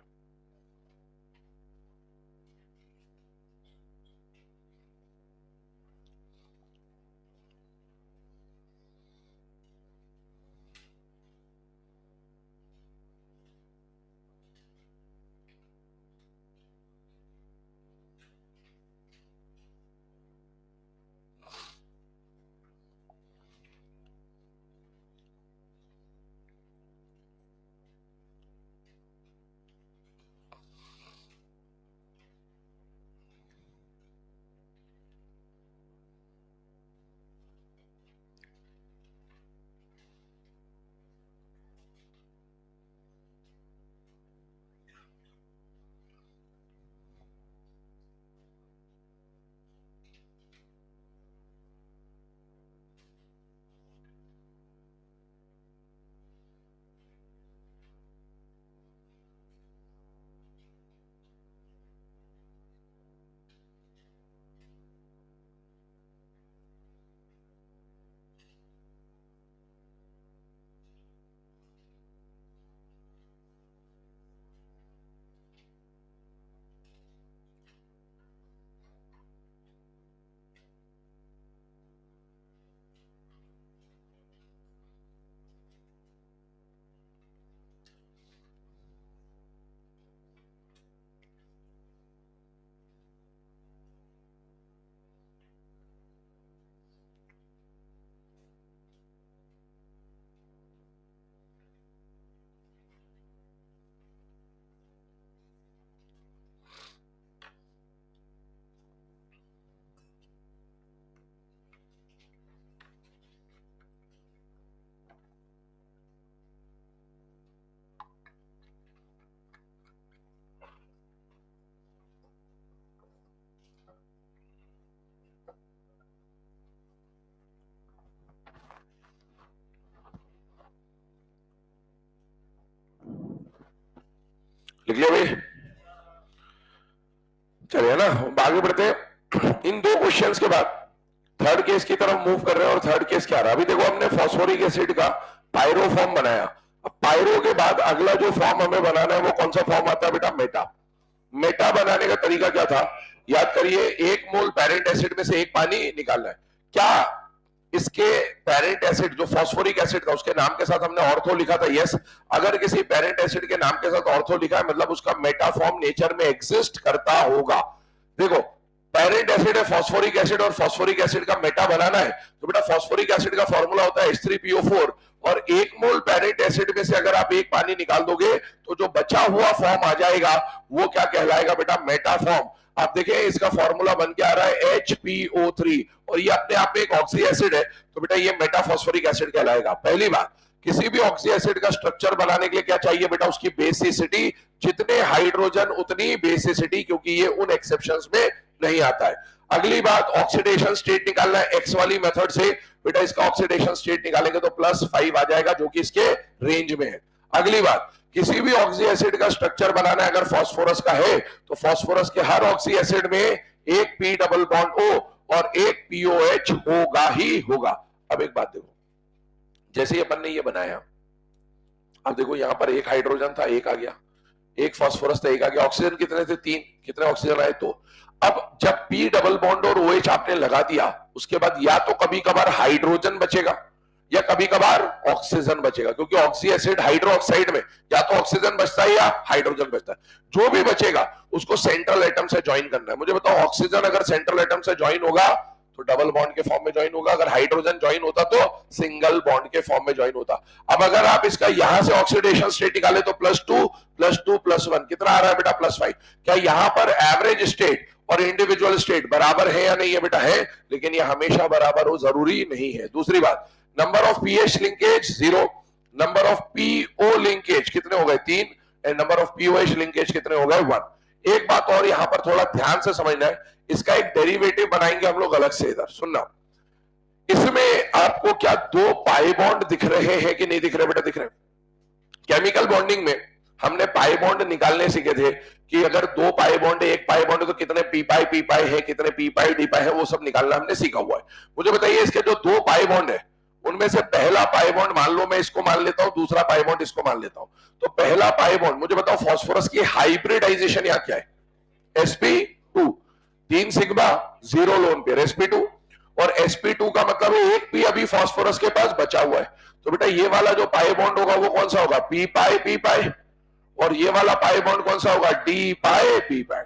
लिख लिया भाई, चलिए ना आगे बढ़ते हैं। इन दो क्वेश्चंस के बाद थर्ड केस की तरफ मूव कर रहे हैं और थर्ड केस क्या रहा, अभी देखो हमने फॉस्फोरिक एसिड का पायरो फॉर्म बनाया। अब पायरो के बाद अगला जो फॉर्म हमें बनाना है वो कौन सा फॉर्म आता है बेटा, मेटा। मेटा बनाने का तरीका क्या था, याद करिए, 1 मोल पेरेंट एसिड में से एक पानी निकालना है। क्या इसके पेरेंट एसिड जो फॉस्फोरिक एसिड था उसके नाम के साथ हमने ऑर्थो लिखा था, यस। अगर किसी पेरेंट एसिड के नाम के साथ ऑर्थो लिखा है मतलब उसका मेटा फॉर्म नेचर में एग्जिस्ट करता होगा। देखो पेरेंट एसिड है फॉस्फोरिक एसिड और फॉस्फोरिक एसिड का मेटा बनाना है तो बेटा फॉस्फोरिक एसिड का फॉर्मूला होता है H3PO4 और 1 मोल पेरेंट एसिड में से अगर आप एक पानी निकाल दोगे तो जो बचा हुआ फॉर्म आ जाएगा वो क्या कहलाएगा बेटा, मेटा फॉर्म। आप देखें इसका फॉर्मूला बन के आ रहा है HPO3 और ये अपने आप में एक ऑक्सी एसिड है तो बेटा ये मेटा फॉस्फोरिक एसिड कहलाएगा। पहली बात, किसी भी ऑक्सी एसिड का स्ट्रक्चर बनाने के लिए क्या चाहिए बेटा, उसकी बेसिसिटी, जितने हाइड्रोजन उतनी बेसिसिटी, क्योंकि ये उन एक्सेप्शंस में नहीं आता है। अगली बात, ऑक्सीडेशन स्टेट निकालना है एक्स वाली मेथड से, बेटा इसका ऑक्सीडेशन स्टेट निकालेंगे तो +5 आ जाएगा जो कि इसके रेंज में है। अगली बात, किसी भी ऑक्सी एसिड का स्ट्रक्चर बनाना है अगर फास्फोरस का है तो फास्फोरस के हर ऑक्सी एसिड में एक P डबल बॉन्ड O और एक POH होगा ही होगा। अब एक बात देखो, जैसे ही अपन ने ये बनाया, अब देखो यहां पर एक हाइड्रोजन था, एक आ गया, एक फास्फोरस था, एक आ गया, ऑक्सीजन कितने थे, 3, कितने ऑक्सीजन आए, 2। अब जब P डबल बॉन्ड और OH आपने लगा दिया उसके बाद या तो कभी कभार हाइड्रोजन बचेगा या कभी कभार ऑक्सीजन बचेगा, क्योंकि ऑक्सी एसिड हाइड्रोक्साइड में या तो ऑक्सीजन बचता है या हाइड्रोजन बचता है। जो भी बचेगा उसको सेंट्रल एटम से ज्वाइन करना है। मुझे बताओ, ऑक्सीजन अगर सेंट्रल एटम से ज्वाइन होगा तो डबल बॉन्ड के फॉर्म में ज्वाइन होगा, अगर हाइड्रोजन ज्वाइन होता तो सिंगल बॉन्ड के फॉर्म में ज्वाइन होता। अब अगर आप इसका यहां से ऑक्सीडेशन स्टेट निकाले तो +2 +2 +1 कितना आ रहा है बेटा, +5। क्या यहां पर एवरेज स्टेट और इंडिविजुअल स्टेट बराबर है या नहीं है बेटा, है, लेकिन ये हमेशा बराबर हो जरूरी नहीं है। दूसरी बात, number of PH linkage 0, number of PO linkage कितने हो गए, 3, and number of pOH linkage कितने हो गए, 1। एक बात और यहां पर थोड़ा ध्यान से समझना है, इसका एक डेरिवेटिव बनाएंगे हम लोग अलग से। इधर सुनना, इसमें आपको क्या 2 पाई बॉन्ड दिख रहे हैं कि नहीं दिख रहे बेटा, दिख रहे हैं। केमिकल बॉन्डिंग में हमने पाई बॉन्ड निकालने सीखे थे कि अगर 2 पाई बॉन्ड है, 1 पाई बॉन्ड है तो कितने पी पाई है, कितने पी पाई डी पाई है, वो सब निकालना हमने सीखा हुआ है। मुझे बताइए इसके जो 2 पाई बॉन्ड है उनमें से पहला पाई बॉन्ड मान लो मैं इसको मान लेता हूं, दूसरा पाई बॉन्ड इसको मान लेता हूं, तो पहला पाई बॉन्ड, मुझे बताओ फास्फोरस की हाइब्रिडाइजेशन यहां क्या है, sp2, 3 sigma 0 lone pair sp2, और sp2 का मतलब है एक पी अभी फास्फोरस के पास बचा हुआ है। तो बेटा ये वाला जो पाई बॉन्ड होगा वो कौन सा होगा, पी पाई, और ये वाला पाई बॉन्ड कौन सा होगा, डी पाई पी पाई।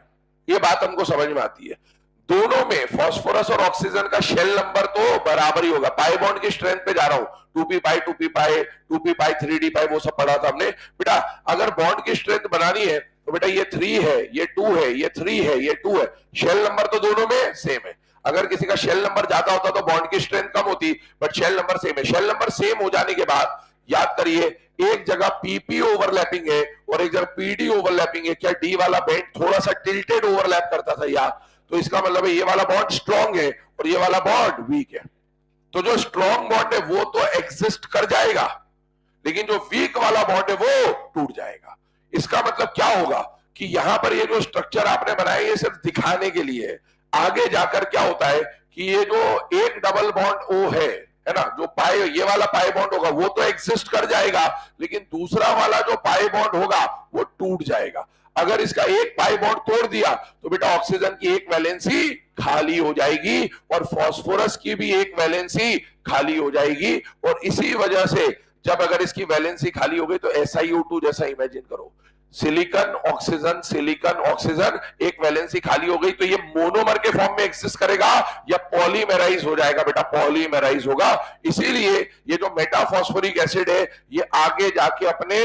ये बात हमको समझ में आती है। दोनों में फास्फोरस और ऑक्सीजन का शेल नंबर तो बराबर ही होगा। पाई बॉन्ड की स्ट्रेंथ पे जा रहा हूं, 2p पाई 3d पाई वो सब पढ़ा था हमने। बेटा अगर बॉन्ड की स्ट्रेंथ बनानी है तो बेटा ये 3 है, ये 2 है, ये 3 है, ये 2 है, शेल नंबर तो दोनों में सेम है। अगर किसी का शेल नंबर ज्यादा होता तो बॉन्ड की स्ट्रेंथ कम होती, बट शेल नंबर सेम है। शेल नंबर सेम हो जाने के बाद याद करिए, एक जगह पीपी ओवरलैपिंग है और एक जगह पीडी ओवरलैपिंग है। क्या डी वाला बेंड थोड़ा सा टिल्टेड ओवरलैप करता था या, तो इसका मतलब है ये वाला बॉन्ड स्ट्रॉन्ग है और ये वाला बॉन्ड वीक है। तो जो स्ट्रॉन्ग बॉन्ड है वो तो एग्जिस्ट कर जाएगा, लेकिन जो वीक वाला बॉन्ड है वो टूट जाएगा। इसका मतलब क्या होगा कि यहां पर ये जो स्ट्रक्चर आपने बनाया ये सिर्फ दिखाने के लिए है। आगे जाकर क्या होता है कि ये जो एक डबल बॉन्ड ओ है ना, जो पाई, ये वाला पाई बॉन्ड होगा वो तो एग्जिस्ट कर जाएगा, लेकिन दूसरा वाला जो पाई बॉन्ड होगा वो टूट जाएगा। अगर इसका एक पाई बॉन्ड तोड़ दिया तो बेटा ऑक्सीजन की एक वैलेंसी खाली हो जाएगी और फास्फोरस की भी एक वैलेंसी खाली हो जाएगी। और इसी वजह से जब अगर इसकी वैलेंसी खाली हो गई तो SiO2 जैसा इमेजिन करो, सिलिकॉन ऑक्सीजन एक वैलेंसी खाली हो गई तो ये मोनोमर के फॉर्म में एक्सिस्ट करेगा या पॉलीमेराइज हो जाएगा बेटा, पॉलीमेराइज होगा। इसीलिए ये जो मेटाफॉस्फोरिक एसिड है ये आगे जाके अपने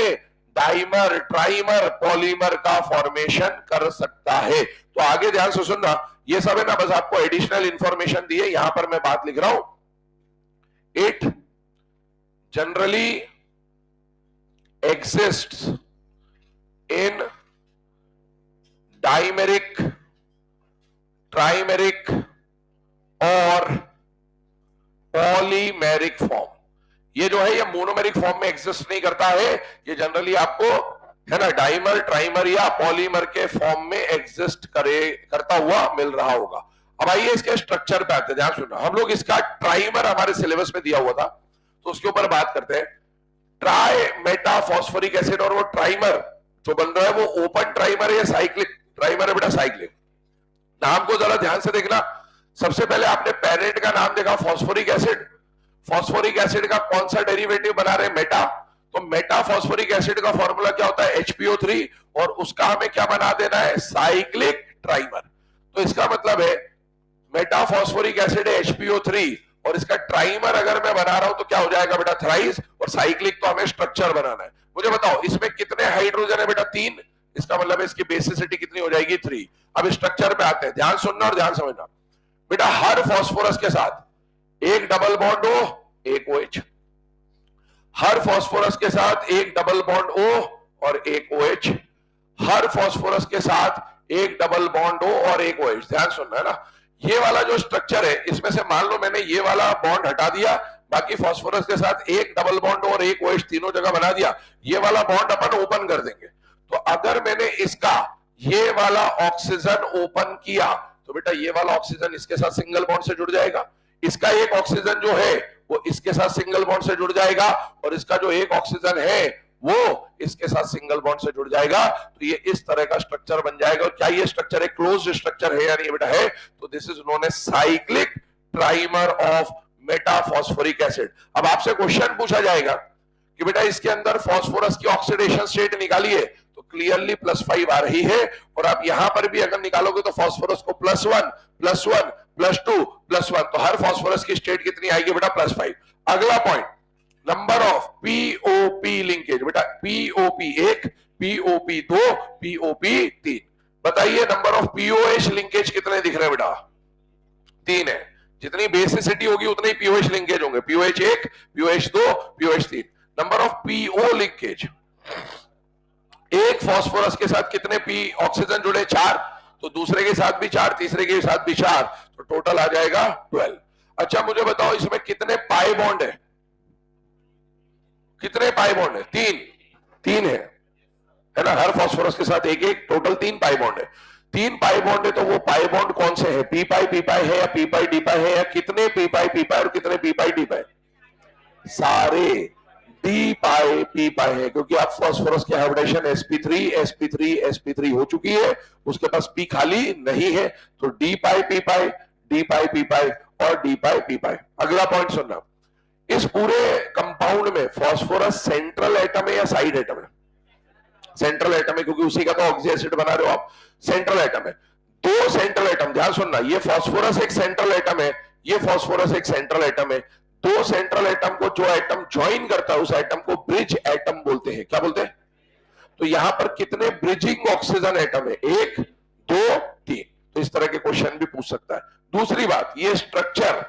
डाइमर ट्राइमर पॉलीमर का फॉर्मेशन कर सकता है। तो आगे ध्यान से सुनना, ये सब है ना बस आपको एडिशनल इंफॉर्मेशन दी है, यहां पर मैं बात लिख रहा हूं। It generally exists in dimeric, trimeric और पॉलीमेरिक फॉर्म। ये जो है ये मोनोमेरिक फॉर्म में एग्जिस्ट नहीं करता है, ये जनरली आपको है ना, डाइमर ट्राइमर या पॉलीमर के फॉर्म में एग्जिस्ट करता हुआ मिल रहा होगा। अब आइए इसके स्ट्रक्चर पे आते हैं, ध्यान सुनना। हम लोग इसका ट्राइमर हमारे सिलेबस में दिया हुआ था, तो उसके ऊपर बात करते हैं। ट्राई मेटा फॉस्फोरिक एसिड और वो ट्राइमर जो बन रहा है वो ओपन ट्राइमर है या साइक्लिक ट्राइमर है बेटा? साइक्लिक। नाम को जरा ध्यान से देखना। सबसे पहले आपने पेरेंट का नाम देखा फॉस्फोरिक एसिड। फॉस्फोरिक एसिड का कौन सा डेरिवेटिव बना रहे हैं? मेटा। तो मेटा फॉस्फोरिक एसिड का फॉर्मूला क्या होता है? HPO3, और उसका हमें क्या बना देना है? Cyclic trimer. तो इसका मतलब है मेटा फॉस्फोरिक एसिड है HPO3, और इसका ट्राइमर अगर मैं बना रहा हूं तो क्या हो जाएगा बेटा? थ्राइस। और साइक्लिक तो हमें स्ट्रक्चर बनाना है। मुझे बताओ इसमें कितने हाइड्रोजन है बेटा? 3। इसका मतलब है इसकी बेसिसिटी कितनी हो जाएगी? 3। अब स्ट्रक्चर पे आते हैं, ध्यान सुनना और ध्यान समझना बेटा। हर फास्फोरस के साथ एक डबल बॉन्ड O, एक OH। हर फास्फोरस के साथ एक डबल बॉन्ड O और एक OH। हर फास्फोरस के साथ एक डबल बॉन्ड O और एक OH। ध्यान सुनना है ना, ये वाला जो स्ट्रक्चर है इसमें से मान लो मैंने ये वाला बॉन्ड हटा दिया, बाकी फास्फोरस के साथ एक डबल बॉन्ड और एक OH तीनों जगह बना दिया, ये वाला बॉन्ड अपन ओपन कर देंगे। तो अगर मैंने इसका ये वाला ऑक्सीजन ओपन किया तो बेटा ये वाला ऑक्सीजन इसके साथ सिंगल बॉन्ड से जुड़ जाएगा, इसका एक ऑक्सीजन जो है वो इसके साथ सिंगल बॉन्ड से जुड़ जाएगा, और इसका जो एक ऑक्सीजन है वो इसके साथ सिंगल बॉन्ड से जुड़ जाएगा। तो ये इस तरह का स्ट्रक्चर बन जाएगा। और क्या ये स्ट्रक्चर एक क्लोज्ड स्ट्रक्चर है या नहीं बेटा? है। तो this is known as cyclic trimer of meta phosphoric acid. अब आपसे क्वेश्चन पूछा जाएगा कि बेटा इसके अंदर फास्फोरस की ऑक्सीडेशन स्टेट निकालिए, तो क्लियरली +5 आ रही है। और आप यहां पर भी अगर निकालोगे तो फास्फोरस को +1 +1 +2 +1, तो हर फास्फोरस की स्टेट कितनी आएगी बेटा? +5। अगला point, number of POP linkage बेटा। POP 1, POP 2, POP 3। बताइए नंबर ऑफ POH लिंकेज कितने दिख रहे हैं बेटा? 3 है। जितनी बेसिसिटी होगी उतने ही POH लिंकेज होंगे। POH 1, POH 2, POH 3। Number of PO linkage, एक फास्फोरस के साथ कितने P ऑक्सीजन जुड़े? 4। तो दूसरे के साथ भी 4, तीसरे के साथ भी 4, तो टोटल आ जाएगा 12। अच्छा मुझे बताओ इसमें कितने पाई बॉन्ड है? कितने पाई बॉन्ड है? 3। 3 है ना, हर फास्फोरस के साथ एक एक, टोटल 3 पाई बॉन्ड है। 3 पाई बॉन्ड है, तो वो पाई बॉन्ड कौन से है? पी पाई है या पी पाई है, या कितने पी पाई और कितने पी पाई? सारे पी पाई है, क्योंकि आप फास्फोरस की हाइब्रिडेशन sp3 हो चुकी है, उसके पास पी खाली नहीं है। तो डी पाई पी पाई और डी पाई पी पाई। अगला पॉइंट सुनना, इस पूरे कंपाउंड में फास्फोरस सेंट्रल एटम है या साइड एटम है? सेंट्रल एटम है, क्योंकि उसी का तो ऑक्सी एसिड बना रहे हो आप। सेंट्रल एटम है। 2 सेंट्रल एटम, ध्यान सुनना, ये फास्फोरस एक सेंट्रल एटम है, ये फास्फोरस एक सेंट्रल एटम है। 2 सेंट्रल एटम को जो एटम ज्वाइन करता है उस एटम को ब्रिज एटम बोलते हैं। क्या बोलते हैं? तो यहां पर कितने ब्रिजिंग ऑक्सीजन एटम है? 1, 2, 3। तो इस तरह के क्वेश्चन भी पूछ सकता है। दूसरी बात, ये स्ट्रक्चर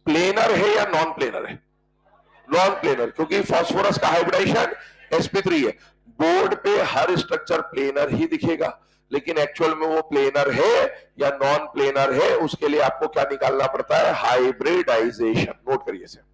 प्लेनर है या नॉन प्लेनर है? नॉन प्लेनर, क्योंकि फास्फोरस का हाइब्रिडेशन sp3 है। बोर्ड पे हर स्ट्रक्चर प्लेनर ही दिखेगा, लेकिन एक्चुअल में वो प्लेनर है या नॉन प्लेनर है, उसके लिए आपको क्या निकालना पड़ता है? हाइब्रिडाइजेशन। नोट करिए इसे।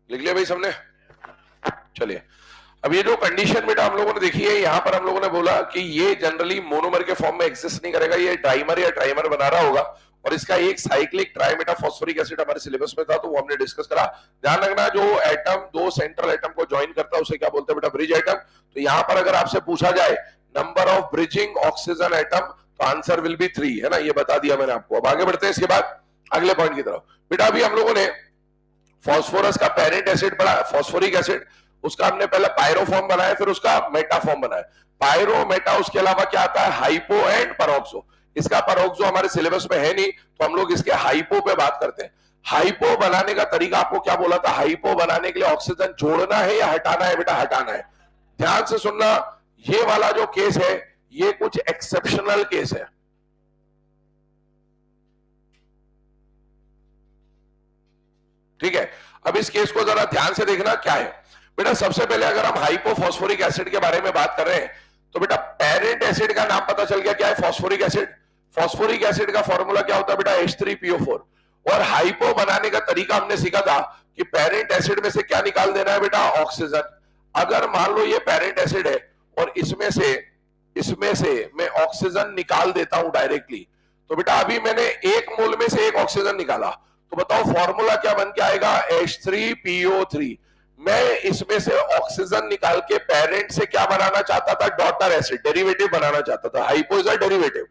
लिख लिया भाई सबने? चलिए, अब ये जो कंडीशन बेटा हम लोगों ने देखी है, यहां पर हम लोगों ने बोला कि ये जनरली मोनोमर के फॉर्म में एग्जिस्ट नहीं करेगा, ये डाइमर या ट्राइमर बना रहा होगा, और इसका एक साइक्लिक ट्राइमेटा फॉस्फोरिक एसिड हमारे सिलेबस में था, तो वो हमने डिस्कस करा। ध्यान रखना, जो एटम दो सेंट्रल एटम को ज्वाइन करता है उसे क्या बोलते हैं बेटा? Bridge atom. तो यहां पर अगर आपसे पूछा जाए number of bridging oxygen atom, तो आंसर विल बी 3, है ना, ये बता दिया मैंने आपको। अब आगे बढ़ते हैं इसके बाद अगले पॉइंट की तरफ। बेटा अभी हम लोगों ने फास्फोरस का पेरेंट एसिड पढ़ा, फास्फोरिक एसिड, उसका हमने पहले पायरोफॉर्म बनाया, फिर उसका मेटाफॉर्म बनाया। पायरो मेटा, उसके अलावा क्या आता है? Hypo and peroxo. इसका परोक्सो हमारे सिलेबस में है नहीं, तो हम लोग इसके हाइपो पे बात करते हैं। हाइपो बनाने का तरीका आपको क्या बोला था? हाइपो बनाने के लिए ऑक्सीजन जोड़ना है या हटाना है बेटा? हटाना है। ध्यान से सुनना, ये वाला जो केस है ये कुछ एक्सेप्शनल केस है। ठीक है, अब इस केस को जरा ध्यान से देखना क्या है बेटा। सबसे पहले अगर हम हाइपोफॉस्फोरिक एसिड के बारे में बात कर रहे हैं, तो बेटा पेरेंट एसिड का नाम पता चल गया, क्या है? Phosphoric acid. फास्फोरिक एसिड का फॉर्मूला क्या होता है बेटा? H3PO4। और हाइपो बनाने का तरीका हमने सीखा था कि पेरेंट एसिड में से क्या निकाल देना है बेटा? ऑक्सीजन। अगर मान लो ये पेरेंट एसिड है और इसमें से मैं ऑक्सीजन निकाल देता हूं डायरेक्टली, तो बेटा अभी मैंने एक मोल में से एक ऑक्सीजन निकाला, तो बताओ फॉर्मूला क्या बन के आएगा? H3PO3। मैं इसमें से ऑक्सीजन निकाल के पेरेंट से क्या बनाना चाहता था? डॉटर एसिड, डेरिवेटिव बनाना चाहता था। हाइपो इज अ डेरिवेटिव,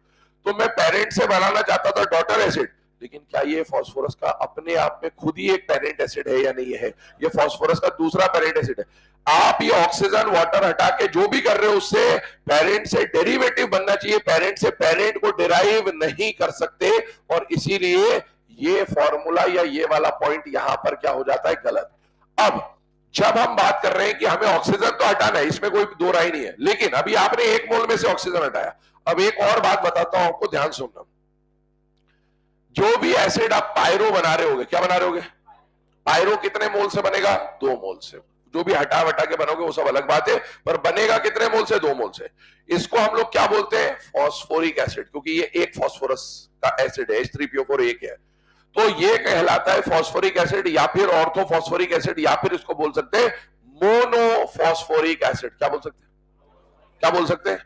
तो मैं पेरेंट से बनाना चाहता था डॉटर एसिड। लेकिन क्या ये फास्फोरस का अपने आप में खुद ही एक पेरेंट एसिड है या नहीं है? ये फास्फोरस का दूसरा पेरेंट एसिड है। आप ये ऑक्सीजन वाटर हटा के जो भी कर रहे हो उससे पेरेंट से डेरिवेटिव बनना चाहिए, पेरेंट से पेरेंट को डिराइव नहीं कर सकते, और इसीलिए ये फॉर्मूला या ये वाला पॉइंट यहां पर क्या हो जाता है? गलत। अब जब हम बात कर रहे हैं कि हमें ऑक्सीजन तो हटाना है, इसमें कोई दो राय नहीं है, लेकिन अभी आपने एक मोल में से ऑक्सीजन हटाया। अब एक और बात बताता हूं आपको, ध्यान सुनना। जो भी एसिड आप पायरो बना रहे होगे, क्या बना रहे होगे? पायरो कितने मोल से बनेगा? 2 मोल से। जो भी हटा वटा के बनोगे वो सब अलग बात है, पर बनेगा कितने मोल से? 2 मोल से। इसको हम लोग क्या बोलते हैं? फॉस्फोरिक एसिड, क्योंकि ये एक फास्फोरस का एसिड है, H3PO4 एक है, तो ये कहलाता है फॉस्फोरिक एसिड, या फिर ऑर्थोफॉस्फोरिक एसिड, या फिर इसको बोल सकते हैं मोनोफॉस्फोरिक एसिड। क्या बोल सकते हैं? क्या बोल सकते हैं?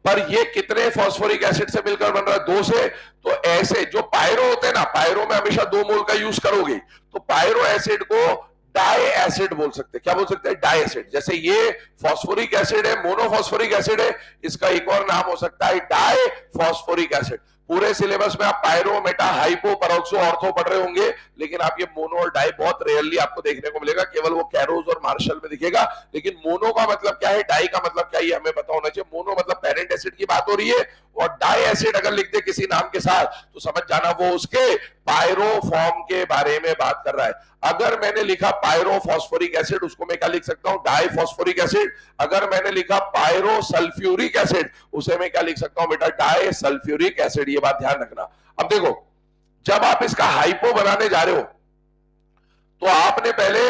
पर ये कितने फॉस्फोरिक एसिड से मिलकर बन रहा है? 2 से। तो ऐसे जो पायरो होते हैं ना, पायरो में हमेशा 2 मोल का यूज करोगे, तो पायरो एसिड को डाई एसिड बोल सकते हैं। क्या बोल सकते हैं? Di acid. जैसे ये फॉस्फोरिक एसिड है, मोनोफॉस्फोरिक एसिड है, इसका एक और नाम हो सकता है डाई फॉस्फोरिक एसिड। पूरे सिलेबस में आप पायरो, मेटा, हाइपो, परोक्सो, ऑर्थो पढ़ रहे होंगे, लेकिन आप ये मोनो और डाई बहुत रेयरली आपको देखने को मिलेगा, केवल वो कैरोज और मार्शल में दिखेगा। लेकिन मोनो का मतलब क्या है, डाई का मतलब क्या है, ये हमें पता होना चाहिए। मोनो मतलब पेरेंट एसिड की बात हो रही है, और डाई एसिड अगर लिख दे किसी नाम के साथ तो समझ जाना वो उसके पायरो फॉर्म के बारे में बात कर रहा है। अगर मैंने लिखा पायरो फॉस्फोरिक एसिड, उसको मैं क्या लिख सकता हूं? Di phosphoric acid. अगर मैंने लिखा पायरो सल्फ्यूरिक एसिड, उसे मैं क्या लिख सकता हूं बेटा? Di sulphuric acid. ये बात ध्यान रखना। अब देखो, जब आप इसका हाइपो बनाने जा रहे हो, तो आपने पहले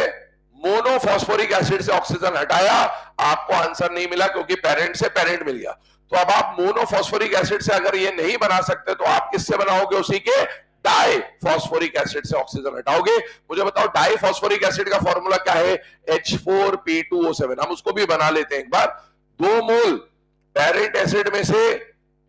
मोनोफॉस्फोरिक एसिड से ऑक्सीजन हटाया, आपको आंसर नहीं मिला क्योंकि पेरेंट से पेरेंट मिल गया। तो अब आप मोनोफॉस्फोरिक एसिड से अगर ये नहीं बना सकते, तो आप किससे बनाओगे? उसी के डाई फॉस्फोरिक एसिड से ऑक्सीजन हटाओगे। मुझे बताओ डाई फॉस्फोरिक एसिड का फॉर्मूला क्या है? H4P2O7। हम उसको भी बना लेते हैं एक बार। 2 मोल पेरेंट एसिड में से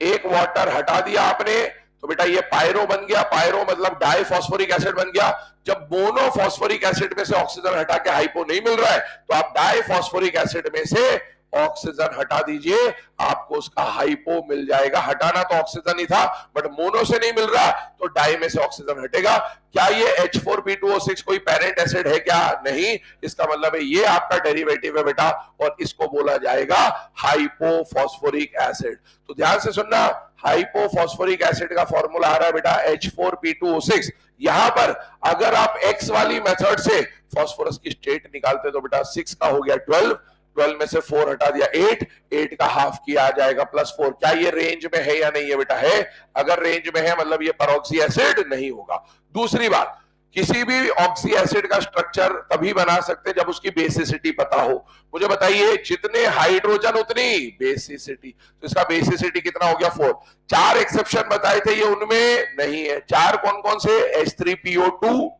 एक वाटर हटा दिया आपने, तो बेटा ये पायरो बन गया। पायरो मतलब डाई फॉस्फोरिक एसिड बन गया। जब मोनो फॉस्फोरिक एसिड में से ऑक्सीजन हटा के हाइपो नहीं मिल रहा है, तो आप डाई फॉस्फोरिक एसिड में से ऑक्सीजन हटा दीजिए, आपको उसका हाइपो मिल जाएगा। हटाना तो ऑक्सीजन ही था, बट मोनो से नहीं मिल रहा, तो डाई में से ऑक्सीजन हटेगा। क्या ये H4P2O6 कोई पेरेंट एसिड है? क्या नहीं। इसका मतलब है ये आपका डेरिवेटिव है बेटा, और इसको बोला जाएगा हाइपोफॉस्फोरिक एसिड। तो ध्यान से सुनना, हाइपोफॉस्फोरिक एसिड का फॉर्मूला आ रहा है बेटा H4P2O6। यहां पर अगर आप एक्स वाली मेथड से फास्फोरस की स्टेट निकालते तो बेटा 6 का हो गया 12, 12 में से 4 हटा दिया 8, 8 का हाफ किया आ जाएगा +4। क्या ये रेंज में है या नहीं है बेटा? है। अगर रेंज में है मतलब ये परऑक्सी एसिड नहीं होगा। दूसरी बात, किसी भी ऑक्सी एसिड का स्ट्रक्चर तभी बना सकते हैं जब उसकी बेसिसिटी पता हो। मुझे बताइए, जितने हाइड्रोजन उतनी बेसिसिटी, तो इसका बेसिसिटी कितना हो गया? 4। 4 एक्सेप्शन बताए थे, ये उनमें नहीं है। 4 कौन कौन से? H3PO2,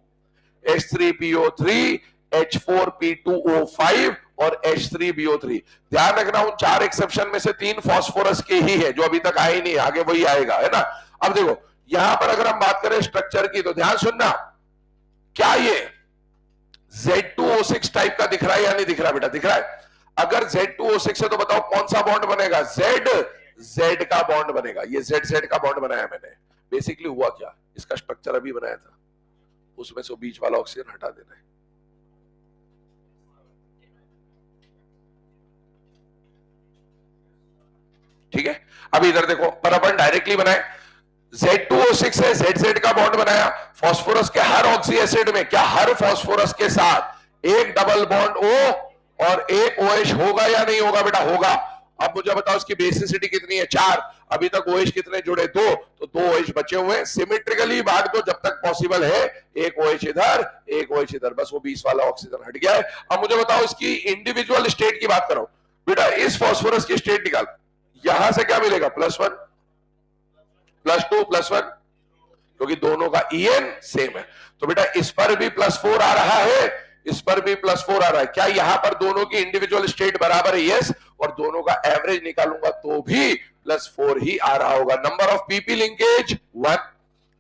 H3PO3, H4P2O5 और H3BO3। ध्यान रखना, उन 4 एक्सेप्शन में से 3 फास्फोरस के ही है, जो अभी तक आए नहीं, आगे वही आएगा, है ना। अब देखो यहां पर अगर हम बात करें स्ट्रक्चर की, तो ध्यान सुनना, क्या ये Z2O6 टाइप का दिख रहा है या नहीं दिख रहा बेटा? दिख रहा है। अगर Z2O6 है तो बताओ कौन सा बॉन्ड बनेगा? Z का बॉन्ड बनेगा। ये Z का बॉन्ड बनाया मैंने। बेसिकली हुआ क्या, इसका स्ट्रक्चर अभी बनाया था, उसमें से बीच वाला ऑक्सीजन हटा देना है। ठीक है, अब इधर देखो, पर अपन डायरेक्टली बनाए, Z2O6 है, ZZ का बॉन्ड बनाया, फास्फोरस के हर ऑक्सी एसिड में, क्या हर फास्फोरस के साथ एक डबल बॉन्ड O और एक OH होगा या नहीं होगा बेटा? होगा। अब मुझे बताओ इसकी बेसिसिटी कितनी है? 4। अभी तक OH कितने जुड़े? 2, तो 2 OH बचे हुए हैं। सिमेट्रिकली बांट दो जब तक पॉसिबल है, एक OH इधर, एक OH इधर, बस वो 20 वाला ऑक्सीजन हट गया है। अब मुझे बताओ इसकी इंडिविजुअल स्टेट की बात करो बेटा, इस फास्फोरस की स्टेट निकाल, यहां से क्या मिलेगा? +1 +2 +1, क्योंकि दोनों का EN सेम है। तो बेटा इस पर भी +4 आ रहा है, इस पर भी +4 आ रहा है। क्या यहां पर दोनों की इंडिविजुअल स्टेट बराबर है? यस। और दोनों का एवरेज निकालूंगा तो भी +4 ही आ रहा होगा। Number of PP linkage 1,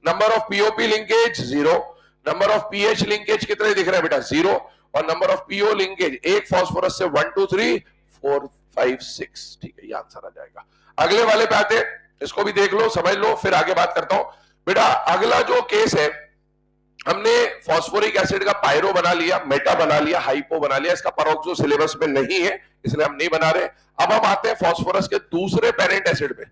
number of POP linkage 0, number of PH linkage कितने दिख रहे हैं बेटा? 0, और नंबर ऑफ PO लिंकेज एक फास्फोरस से 1 2 3 4 5 6। ठीक है, ये आंसर आ जाएगा। अगले वाले पे आते, इसको भी देख लो, समझ लो, फिर आगे बात करता हूं बेटा। अगला जो केस है, हमने फास्फोरिक एसिड का पायरो बना लिया, मेटा बना लिया, हाइपो बना लिया, इसका परोक्सो सिलेबस में नहीं है इसलिए हम नहीं बना रहे। अब हम आते हैं फास्फोरस के दूसरे पेरेंट एसिड पे,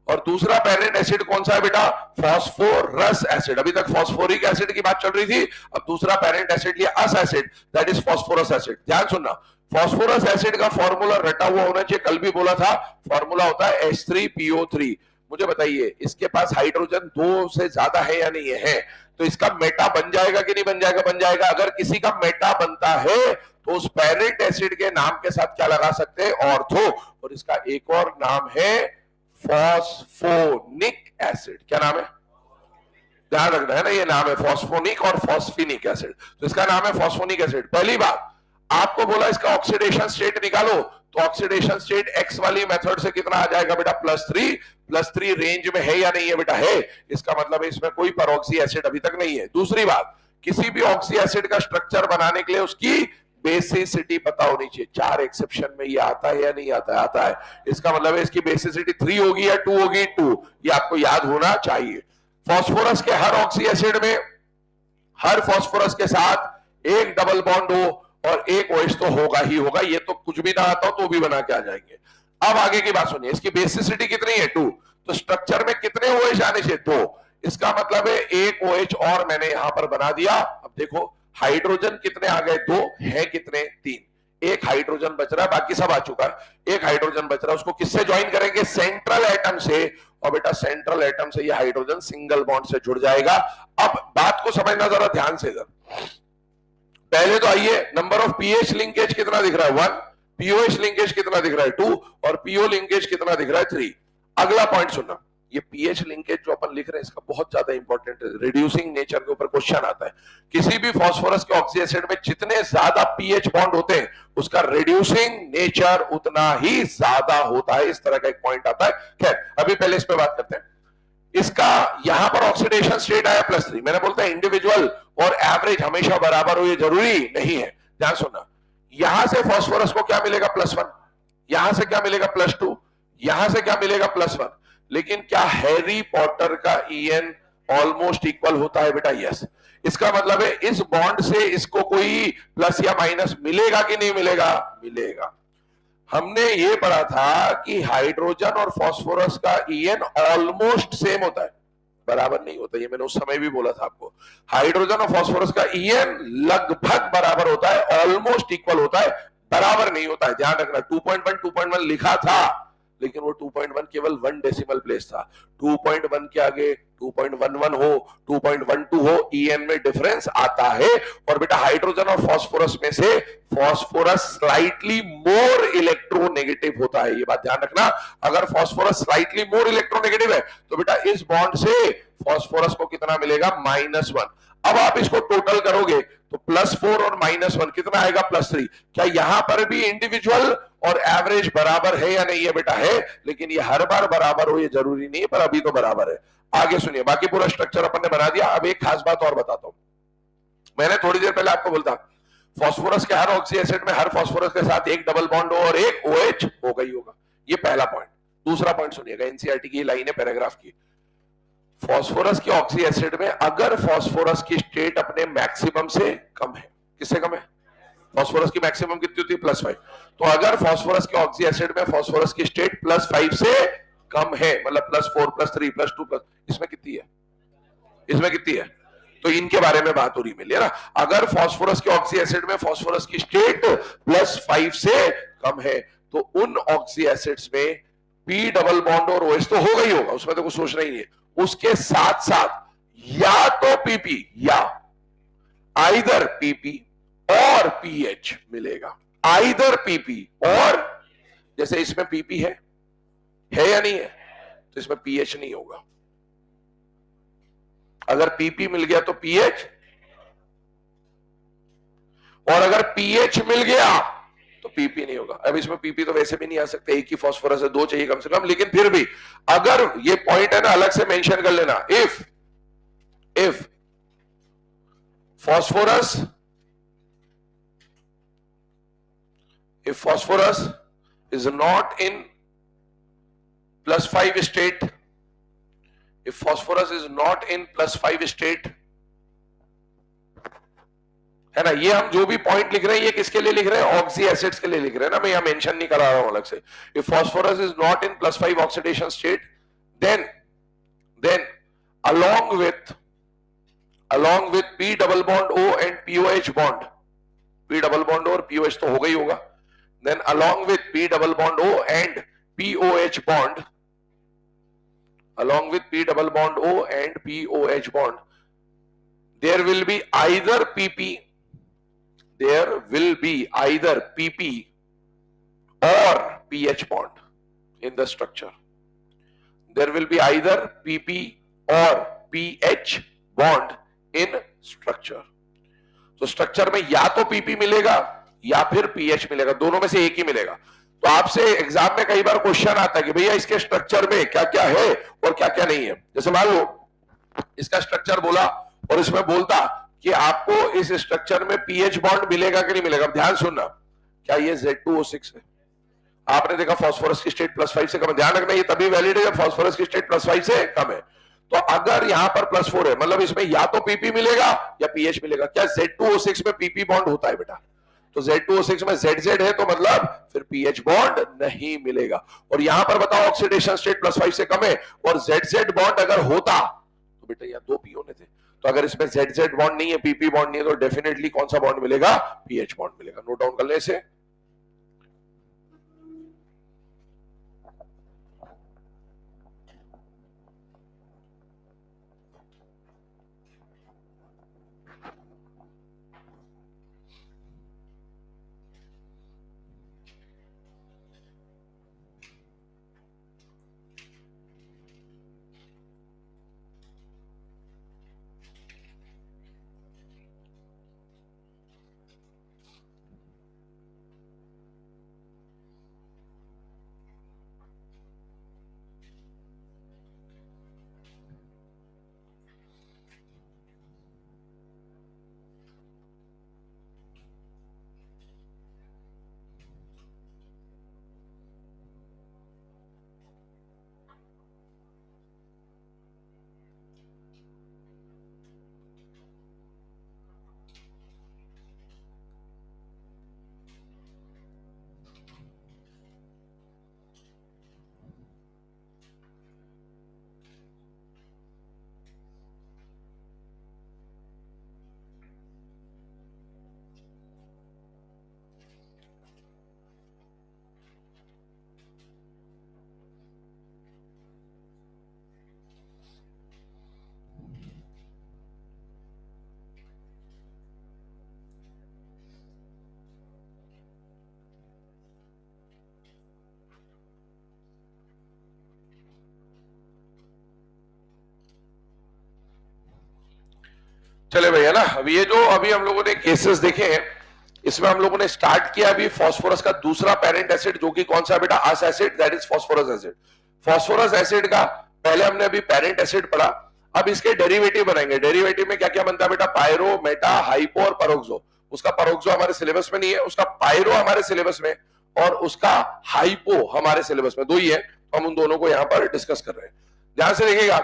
और दूसरा पेरेंट एसिड कौन सा है बेटा? Phosphorus acid. अभी तक फास्फोरिक एसिड की बात चल रही थी, अब दूसरा पेरेंट एसिड लिया, अस acid, that is phosphorous acid. ध्यान सुनना, फास्फोरस एसिड का फॉर्मूला रटा हुआ होना चाहिए, कल भी बोला था, फॉर्मूला होता है H3PO3। मुझे बताइए इसके पास हाइड्रोजन 2 से ज्यादा है या नहीं है? तो इसका मेटा बन जाएगा कि नहीं बन जाएगा? बन जाएगा। अगर किसी का मेटा बनता है तो उस पेरेंट एसिड के नाम के साथ क्या लगा सकते हैं? ऑर्थो। और इसका एक और नाम है फॉस्फोनिक एसिड। क्या नाम है? ध्यान रखना है ना, ये नाम है फॉस्फोनिक और फॉस्फिनिक एसिड। तो इसका नाम है फॉस्फोनिक एसिड। पहली बात, आपको बोला इसका ऑक्सीडेशन स्टेट निकालो, तो ऑक्सीडेशन स्टेट एक्स वाली मेथड से कितना आ जाएगा बेटा? +3 रेंज में है या नहीं है बेटा? है। इसका मतलब है इसमें कोई परऑक्सी एसिड अभी तक नहीं है। दूसरी बात, किसी भी ऑक्सी एसिड का स्ट्रक्चर बनाने के लिए उसकी बेसिसिटी पता होनी चाहिए। 4 एक्सेप्शन में ये आता है या नहीं आता है? आता है। इसका मतलब है इसकी बेसिसिटी 3 होगी या 2 होगी? 2। ये आपको याद होना चाहिए। फास्फोरस के हर ऑक्सी एसिड में हर फास्फोरस के साथ एक डबल बॉन्ड हो और एक OH तो होगा ही होगा। ये तो कुछ भी ना आता हो तो भी बना के आ जाएंगे। अब आगे की बात सुनिए, इसकी बेसिसिटी कितनी है? 2। तो स्ट्रक्चर में कितने OH आने चाहिए? 2। इसका मतलब है एक OH और मैंने यहां पर बना दिया। अब देखो हाइड्रोजन कितने आ गए? 2 है, कितने? 3। एक हाइड्रोजन बच रहा है, बाकी सब आ चुका है। एक हाइड्रोजन बच रहा है, उसको किससे ज्वाइन करेंगे? सेंट्रल एटम से। और बेटा सेंट्रल एटम से ये हाइड्रोजन सिंगल बॉन्ड से जुड़ जाएगा। अब बात को समझना जरा ध्यान से इधर। पहले तो आइए, नंबर ऑफ पीएच लिंकेज कितना दिख रहा है? 1। पीओएच लिंकेज कितना दिख रहा है? 2। और पीओ लिंकेज कितना दिख रहा है? 3। अगला पॉइंट सुनना, ये पीएच लिंकेज जो अपन लिख रहे हैं इसका बहुत ज्यादा इंपॉर्टेंट है, रिड्यूसिंग नेचर के ऊपर क्वेश्चन आता है। किसी भी फास्फोरस के ऑक्सी एसिड में जितने ज्यादा पीएच बॉन्ड होते हैं उसका रिड्यूसिंग नेचर उतना ही ज्यादा होता है। इस तरह का एक पॉइंट आता है। खैर अभी पहले इस पे बात करते हैं। इसका यहां पर ऑक्सीडेशन स्टेट आया +3। मैंने बोलता है इंडिविजुअल और एवरेज हमेशा बराबर हो, ये जरूरी नहीं है। ध्यान सुनना, यहां से फास्फोरस को क्या मिलेगा? +1। यहां से क्या मिलेगा? +2। यहां से क्या मिलेगा? +1। लेकिन क्या हैरी पॉटर का EN ऑलमोस्ट इक्वल होता है बेटा? यस। इसका मतलब है इस बॉन्ड से इसको कोई प्लस या माइनस मिलेगा कि नहीं मिलेगा? मिलेगा। हमने ये पढ़ा था कि हाइड्रोजन और फास्फोरस का EN ऑलमोस्ट सेम होता है, बराबर नहीं होता। ये मैंने उस समय भी बोला था आपको। हाइड्रोजन और फास्फोरस का EN लगभग बराबर होता है, ऑलमोस्ट इक्वल होता है, बराबर नहीं होता है। ध्यान रखना, 2.1 लिखा था लेकिन वो 2.1 केवल 1 डेसिमल प्लेस था। 2.1 के आगे 2.11 हो, 2.12 हो, EN में डिफरेंस आता है। और बेटा हाइड्रोजन और फास्फोरस में से फास्फोरस स्लाइटली मोर इलेक्ट्रोनेगेटिव होता है, ये बात ध्यान रखना। अगर फास्फोरस स्लाइटली मोर इलेक्ट्रोनेगेटिव है तो बेटा इस बॉन्ड से फास्फोरस को कितना मिलेगा, -1। अब आप इसको टोटल करोगे तो +4 और -1 कितना आएगा, +3। क्या यहां पर भी इंडिविजुअल और एवरेज बराबर है या नहीं है बेटा, है, लेकिन ये हर बार बराबर हो ये जरूरी नहीं है, पर अभी तो बराबर है। आगे सुनिए, बाकी पूरा स्ट्रक्चर अपन ने बना दिया। अब एक खास बात और बताता हूं, मैंने थोड़ी देर पहले आपको बोलता फास्फोरस के हर ऑक्सी एसिड में हर फास्फोरस के साथ एक डबल बॉन्ड हो और एक OH होगा ही होगा। ये पहला पॉइंट। दूसरा पॉइंट सुनिएगा, एनसीईआरटी की लाइन है पैराग्राफ की। फास्फोरस के ऑक्सी एसिड में अगर फास्फोरस की स्टेट अपने मैक्सिमम से कम है, किससे कम है, फास्फोरस की मैक्सिमम कितनी होती है, +5। तो अगर फास्फोरस के ऑक्सी एसिड में फास्फोरस की स्टेट +5 से कम है, मतलब +4 +3 +2 इसमें कितनी है, इसमें कितनी है, तो इनके बारे में बात हो रही मिली है ना। अगर फास्फोरस के ऑक्सी एसिड में फास्फोरस की स्टेट +5 से कम है तो उन ऑक्सी एसिड्स में P डबल बॉन्ड और OH तो होगा ही होगा, उसमें तो कुछ सोचना ही नहीं है। उसके साथ साथ या तो PP या आइदर PP और PH मिलेगा, आइदर PP और, जैसे इसमें PP है या नहीं है, तो इसमें PH नहीं होगा। अगर PP मिल गया तो PH, और अगर PH मिल गया तो PP नहीं होगा। अब इसमें PP तो वैसे भी नहीं आ सकते, एक ही फास्फोरस है, 2 चाहिए कम से कम, लेकिन फिर भी अगर ये पॉइंट है ना, अलग से मेंशन कर लेना, if phosphorus is not in +5 state, if phosphorus is not in +5 state, है ना, ये हम जो भी पॉइंट लिख रहे हैं ये किसके लिए लिख रहे हैं, ऑक्सी एसिड्स के लिए लिख रहे हैं ना, मैं यहां मेंशन नहीं करा रहा हूं अलग से। If phosphorus is not in +5 oxidation state, then along with P double bond O and POH bond, P double bond और POH तो होगा ही होगा, then along with P double bond O and POH bond, along with P double bond O and POH bond, there will be either PP or PH bond in the structure. There will be either PP or PH bond in structure. तो structure में या तो PP मिलेगा या फिर PH मिलेगा, दोनों में से एक ही मिलेगा। तो आपसे एग्जाम में कई बार क्वेश्चन आता है कि भैया इसके स्ट्रक्चर में क्या क्या है और क्या क्या नहीं है। जैसे मान लो इसका स्ट्रक्चर बोला और इसमें बोलता कि आपको इस स्ट्रक्चर में पीएच बॉन्ड मिलेगा कि नहीं मिलेगा। ध्यान सुनना, क्या ये Z2O6 है? आपने देखा फास्फोरस की स्टेट +5 से कम है, ध्यान रखना ये तभी वैलिड है जब फास्फोरस की स्टेट +5 से कम है। तो अगर यहां पर +4 है, मतलब इसमें या तो PP मिलेगा या PH मिलेगा। क्या Z2O6 में PP बॉन्ड होता है बेटा? तो Z2O6 में ZZ है, तो मतलब फिर PH बॉन्ड नहीं मिलेगा। और यहां पर बताओ ऑक्सीडेशन स्टेट +5 से कम है और ZZ बॉन्ड अगर होता तो बेटा यहाँ 2 P होने थे। तो अगर इसमें ZZ बॉन्ड नहीं है, PP बॉन्ड नहीं है, तो डेफिनेटली कौन सा बॉन्ड मिलेगा? PH बॉन्ड मिलेगा। नोट डाउन कर ले इसे। चले भैया ना, अब ये जो अभी हम लोगों ने केसेस देखे हैं, इसमें हम लोगों ने स्टार्ट किया अभी फास्फोरस का दूसरा पेरेंट एसिड, जो कि कौन सा बेटा, अस acid, that is phosphorous acid. Phosphorous acid का पहले हमने अभी पेरेंट एसिड पढ़ा, अब इसके डेरिवेटिव बनाएंगे। डेरिवेटिव में क्या क्या बनता है बेटा, पायरो, मेटा, हाइपो और परोक्सो। उसका परोक्सो हमारे सिलेबस में नहीं है, उसका पायरो हमारे सिलेबस में और उसका हाइपो हमारे सिलेबस में, दो ही है, तो हम उन दोनों को यहां पर डिस्कस कर रहे हैं। ध्यान से देखिएगा,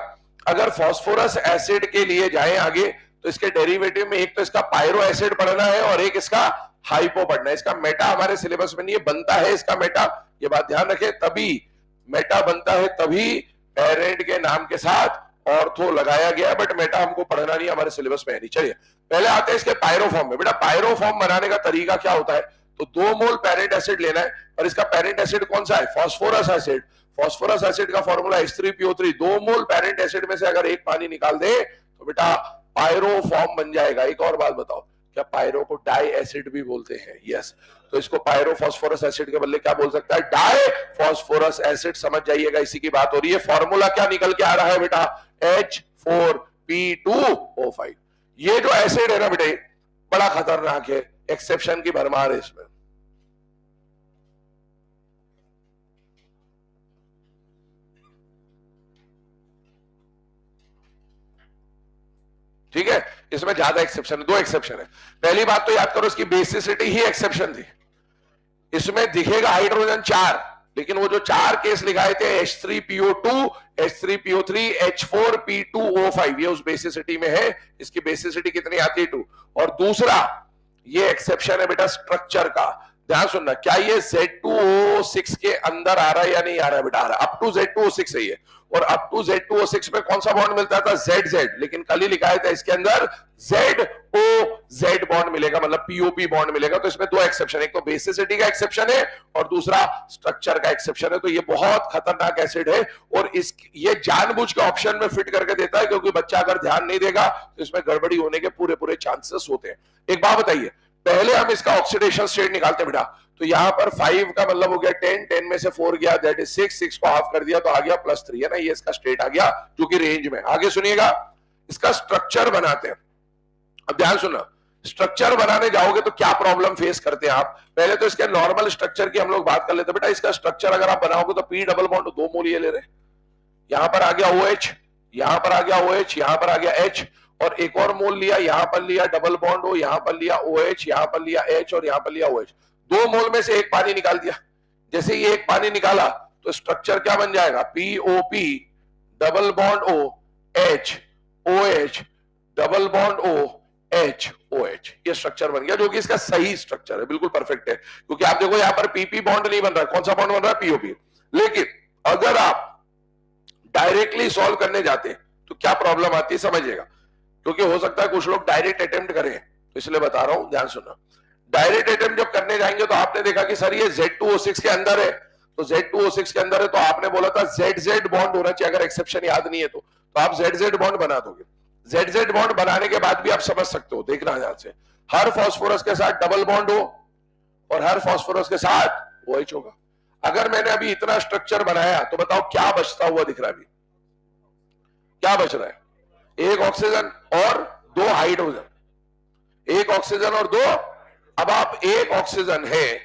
अगर फास्फोरस एसिड के लिए जाए आगे तो इसके डेरिवेटिव में एक तो इसका पायरो एसिड पढ़ना है और एक इसका हाइपो पढ़ना है। इसका मेटा हमारे सिलेबस में नहीं है, बनता है इसका मेटा, ये बात ध्यान रखें, तभी मेटा बनता है, तभी पेरेंट के नाम के साथ ऑर्थो लगाया गया, बट मेटा हमको पढ़ना नहीं, हमारे सिलेबस में है नहीं। चलिए पहले आते हैं इसके पायरो फॉर्म में। बेटा पायरो फॉर्म बनाने का तरीका क्या होता है, तो 2 मोल पेरेंट एसिड लेना है, और इसका पेरेंट एसिड कौन सा है, फास्फोरस एसिड। फास्फोरस एसिड का फॉर्मूला H3PO3। 2 मोल पेरेंट एसिड में से अगर एक पानी निकाल दे तो बेटा पायरो फॉर्म बन जाएगा। एक और बात बताओ, क्या पायरो को डाई एसिड भी बोलते हैं? यस, तो इसको पायरो फास्फोरस एसिड के बदले क्या बोल सकता है, डाई फास्फोरस एसिड। समझ जाइएगा, इसी की बात हो रही है। फॉर्मूला क्या निकल के आ रहा है बेटा, H4P2O5। ये जो एसिड है ना बेटे, बड़ा खतरनाक है, एक्सेप्शन की भरमार है इसमें। ठीक है, इसमें ज्यादा एक्सेप्शन है, 2 एक्सेप्शन है। पहली बात तो याद करो, इसकी बेसिसिटी ही एक्सेप्शन थी। इसमें दिखेगा हाइड्रोजन 4, लेकिन वो जो 4 केस लिखाए थे H3PO2, H3PO3, H4P2O5, ये उस बेसिसिटी में है। इसकी बेसिसिटी कितनी आती है, 2। और दूसरा ये एक्सेप्शन है बेटा स्ट्रक्चर का। ध्यान सुनना, क्या ये Z2O6 के अंदर आ रहा है या नहीं आ रहा है बेटा, आ रहा है। अप टू Z2O6 है ये, और अप टू Z2O6 में कौन सा बॉन्ड मिलता था, ZZ, लेकिन कल ही लिखा था इसके अंदर ZOZ बॉन्ड मिलेगा, मतलब POP बॉन्ड मिलेगा। तो इसमें 2 एक्सेप्शन, एक तो बेसिसिटी का एक्सेप्शन है और दूसरा स्ट्रक्चर का एक्सेप्शन है। तो ये बहुत खतरनाक एसिड है, और इस ये जानबूझ के ऑप्शन में फिट करके देता है, क्योंकि बच्चा अगर ध्यान नहीं देगा तो इसमें गड़बड़ी होने के पूरे पूरे चांसेस होते हैं। एक बात बताइए, पहले हम इसका ऑक्सीडेशन स्टेट निकालते बेटा, तो यहां पर 5 का मतलब हो गया 10, 10 में से 4 गया, दैट इज 6, 6 को हाफ कर दिया तो आ गया +3, है ना, ये इसका स्टेट आ गया, जो कि रेंज में। आगे सुनिएगा, इसका स्ट्रक्चर बनाते हैं। अब ध्यान सुनना, स्ट्रक्चर बनाने जाओगे तो क्या प्रॉब्लम फेस करते हैं आप। पहले तो इसके नॉर्मल स्ट्रक्चर की हम लोग बात कर लेते हैं। बेटा इसका स्ट्रक्चर अगर आप बनाओगे तो P डबल बॉन्ड 2 मोल ये ले रहे, यहां पर आ गया OH, यहां पर आ गया OH, यहां पर आ गया H, और एक और मोल लिया, यहां पर लिया डबल बॉन्ड O, यहां पर लिया OH, यहां पर लिया H और यहां पर लिया OH। 2 मोल में से एक पानी निकाल दिया। जैसे ये एक पानी निकाला तो स्ट्रक्चर क्या बन जाएगा, POP double bond O H OH double bond O H OH, ये स्ट्रक्चर बन गया, जो कि इसका सही स्ट्रक्चर है, बिल्कुल परफेक्ट है। क्योंकि आप देखो यहां पर PP बॉन्ड नहीं बन रहा है, कौन सा बॉन्ड बन रहा है, POP। लेकिन अगर आप डायरेक्टली सॉल्व करने जाते तो क्या प्रॉब्लम आती है समझिएगा, क्योंकि हो सकता है कुछ लोग डायरेक्ट अटेम्प्ट करें, तो इसलिए बता रहा हूं, ध्यान सुनना। डायरेक्ट अटेम्प्ट जब करने जाएंगे तो आपने देखा कि सर ये Z2O6 के अंदर है, तो Z2O6 के अंदर है तो आपने बोला था ZZ बॉन्ड होना चाहिए, अगर एक्सेप्शन याद नहीं है तो आप ZZ बॉन्ड बना दोगे। ZZ बॉन्ड बनाने के बाद भी आप समझ सकते हो, देखना ध्यान से, हर फास्फोरस के साथ डबल बॉन्ड हो और हर फास्फोरस के साथ OH होगा। अगर मैंने अभी इतना स्ट्रक्चर बनाया तो बताओ क्या बचता हुआ दिख रहा है, अभी क्या बच रहा है, एक ऑक्सीजन और 2 हाइड्रोजन, एक ऑक्सीजन और 2। अब आप एक ऑक्सीजन है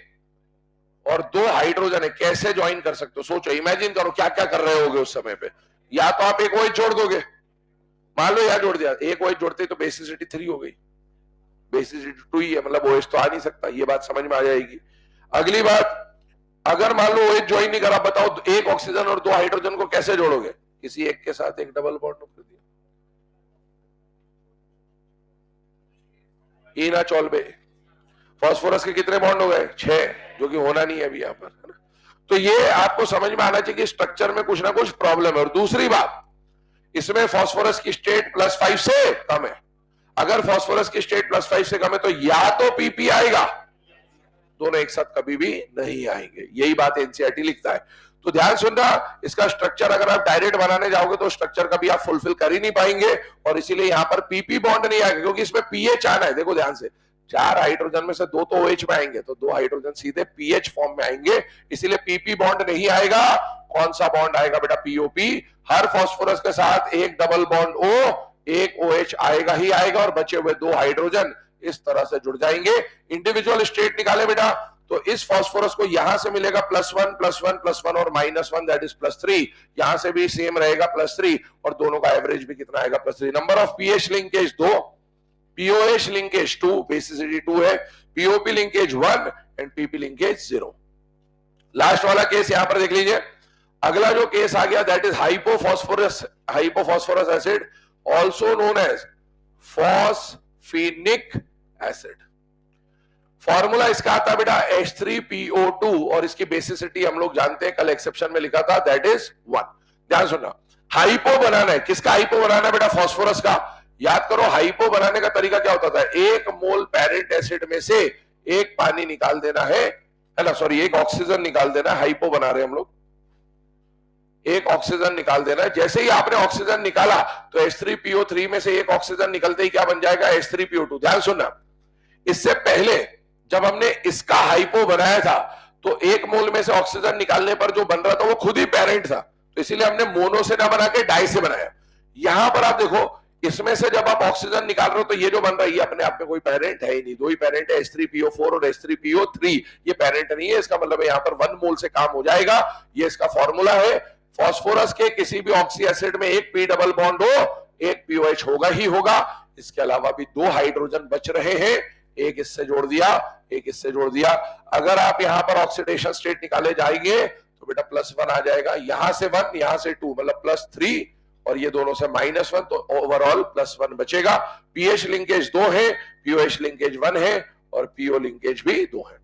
और 2 हाइड्रोजन है, कैसे ज्वाइन कर सकते हो, सोचो, इमेजिन करो क्या क्या कर रहे होगे उस समय पे। या तो आप एक OH जोड़ दोगे, मान लो यहां जोड़ दिया, एक OH जोड़ते तो बेसिसिटी 3 हो गई, बेसिसिटी 2 ही है, मतलब OH तो आ नहीं सकता, ये बात समझ में आ जाएगी। अगली बात, अगर मान लो OH ज्वाइन नहीं करा, बताओ एक ऑक्सीजन और 2 हाइड्रोजन को कैसे जोड़ोगे, किसी एक के साथ एक डबल बॉन्ड कर दिया, इना चौलबे। फास्फोरस के कितने बॉन्ड हो गए, 6, जो कि होना नहीं है अभी यहां पर, है ना। तो ये आपको समझ में आना चाहिए कि स्ट्रक्चर में कुछ ना कुछ प्रॉब्लम है। और दूसरी बात, इसमें फास्फोरस की स्टेट +5 से कम है। अगर फास्फोरस की स्टेट +5 से कम है तो या तो PP आएगा, दोनों एक साथ कभी भी नहीं आएंगे, यही बात एनसीईआरटी लिखता है। तो ध्यान सुनना, इसका स्ट्रक्चर अगर आप डायरेक्ट बनाने जाओगे तो स्ट्रक्चर कभी आप फुलफिल कर ही नहीं पाएंगे, और इसीलिए यहां पर PP बॉन्ड नहीं आएगा, क्योंकि इसमें पीएच आना है। देखो ध्यान से, 4 हाइड्रोजन में से 2 तो OH में आएंगे, तो 2 हाइड्रोजन सीधे पीएच फॉर्म में आएंगे, इसीलिए PP बॉन्ड नहीं आएगा। कौन सा बॉन्ड आएगा बेटा, POP। हर फास्फोरस के साथ एक डबल बॉन्ड O, एक OH आएगा ही आएगा और बचे हुए 2 हाइड्रोजन इस तरह से जुड़ जाएंगे। इंडिविजुअल स्टेट निकाले बेटा, तो इस फास्फोरस को यहां से मिलेगा +1 +1 +1 और -1 दैट इज +3, यहां से भी सेम रहेगा +3 और दोनों का एवरेज भी कितना आएगा +3। Number of PH linkage 2, POH linkage 2, basicity 2 है, POP linkage 1 and PP linkage 0। Last वाला केस यहां पर देख लीजिए। अगला जो केस आ गया that is hypophosphorous acid also known as phosphinic acid. Formula इसका आता बेटा H3PO2 और इसकी बेसिसिटी हम लोग जानते हैं, कल एक्सेप्शन में लिखा था दैट इज 1। ध्यान सुनना, हाइपो बनाना है, किसका हाइपो बनाना है बेटा? फास्फोरस का। याद करो हाइपो बनाने का तरीका क्या होता था, 1 मोल पेरेंट एसिड में से एक पानी निकाल देना है ना, सॉरी एक ऑक्सीजन निकाल देना है। हाइपो बना रहे हैं हम लोग, एक ऑक्सीजन निकाल देना है। जैसे ही आपने ऑक्सीजन निकाला तो H3PO3 में से एक ऑक्सीजन निकलते ही क्या बन जाएगा? H3PO2। ध्यान सुनना, इससे पहले जब हमने इसका हाइपो बनाया था तो 1 मोल में से ऑक्सीजन निकालने पर जो बन रहा था वो खुद ही पेरेंट था, तो इसीलिए हमने मोनो से ना बना के डाई से बनाया। यहां पर आप देखो, इसमें से जब आप ऑक्सीजन निकाल रहे हो तो ये जो बन रहा है ये अपने आप में कोई पेरेंट है ही नहीं, 2 ही पेरेंट है, H3PO4 और H3PO3। ये पेरेंट नहीं है, इसका मतलब है यहां पर 1 मोल से काम हो जाएगा। ये इसका फॉर्मूला है। फास्फोरस के किसी भी ऑक्सी एसिड में एक पी डबल बॉन्ड हो, एक पीओएच होगा ही होगा। इसके अलावा भी 2 हाइड्रोजन बच रहे हैं, एक इससे जोड़ दिया, एक इससे जोड़ दिया। अगर आप यहां पर ऑक्सीडेशन स्टेट निकाले जाएंगे तो बेटा +1 आ जाएगा, यहां से 1 यहां से 2 मतलब +3 और ये दोनों से -1, तो ओवरऑल +1 बचेगा। पीएच लिंकेज 2 है, पीओएच लिंकेज 1 है और पीओ लिंकेज भी 2 है।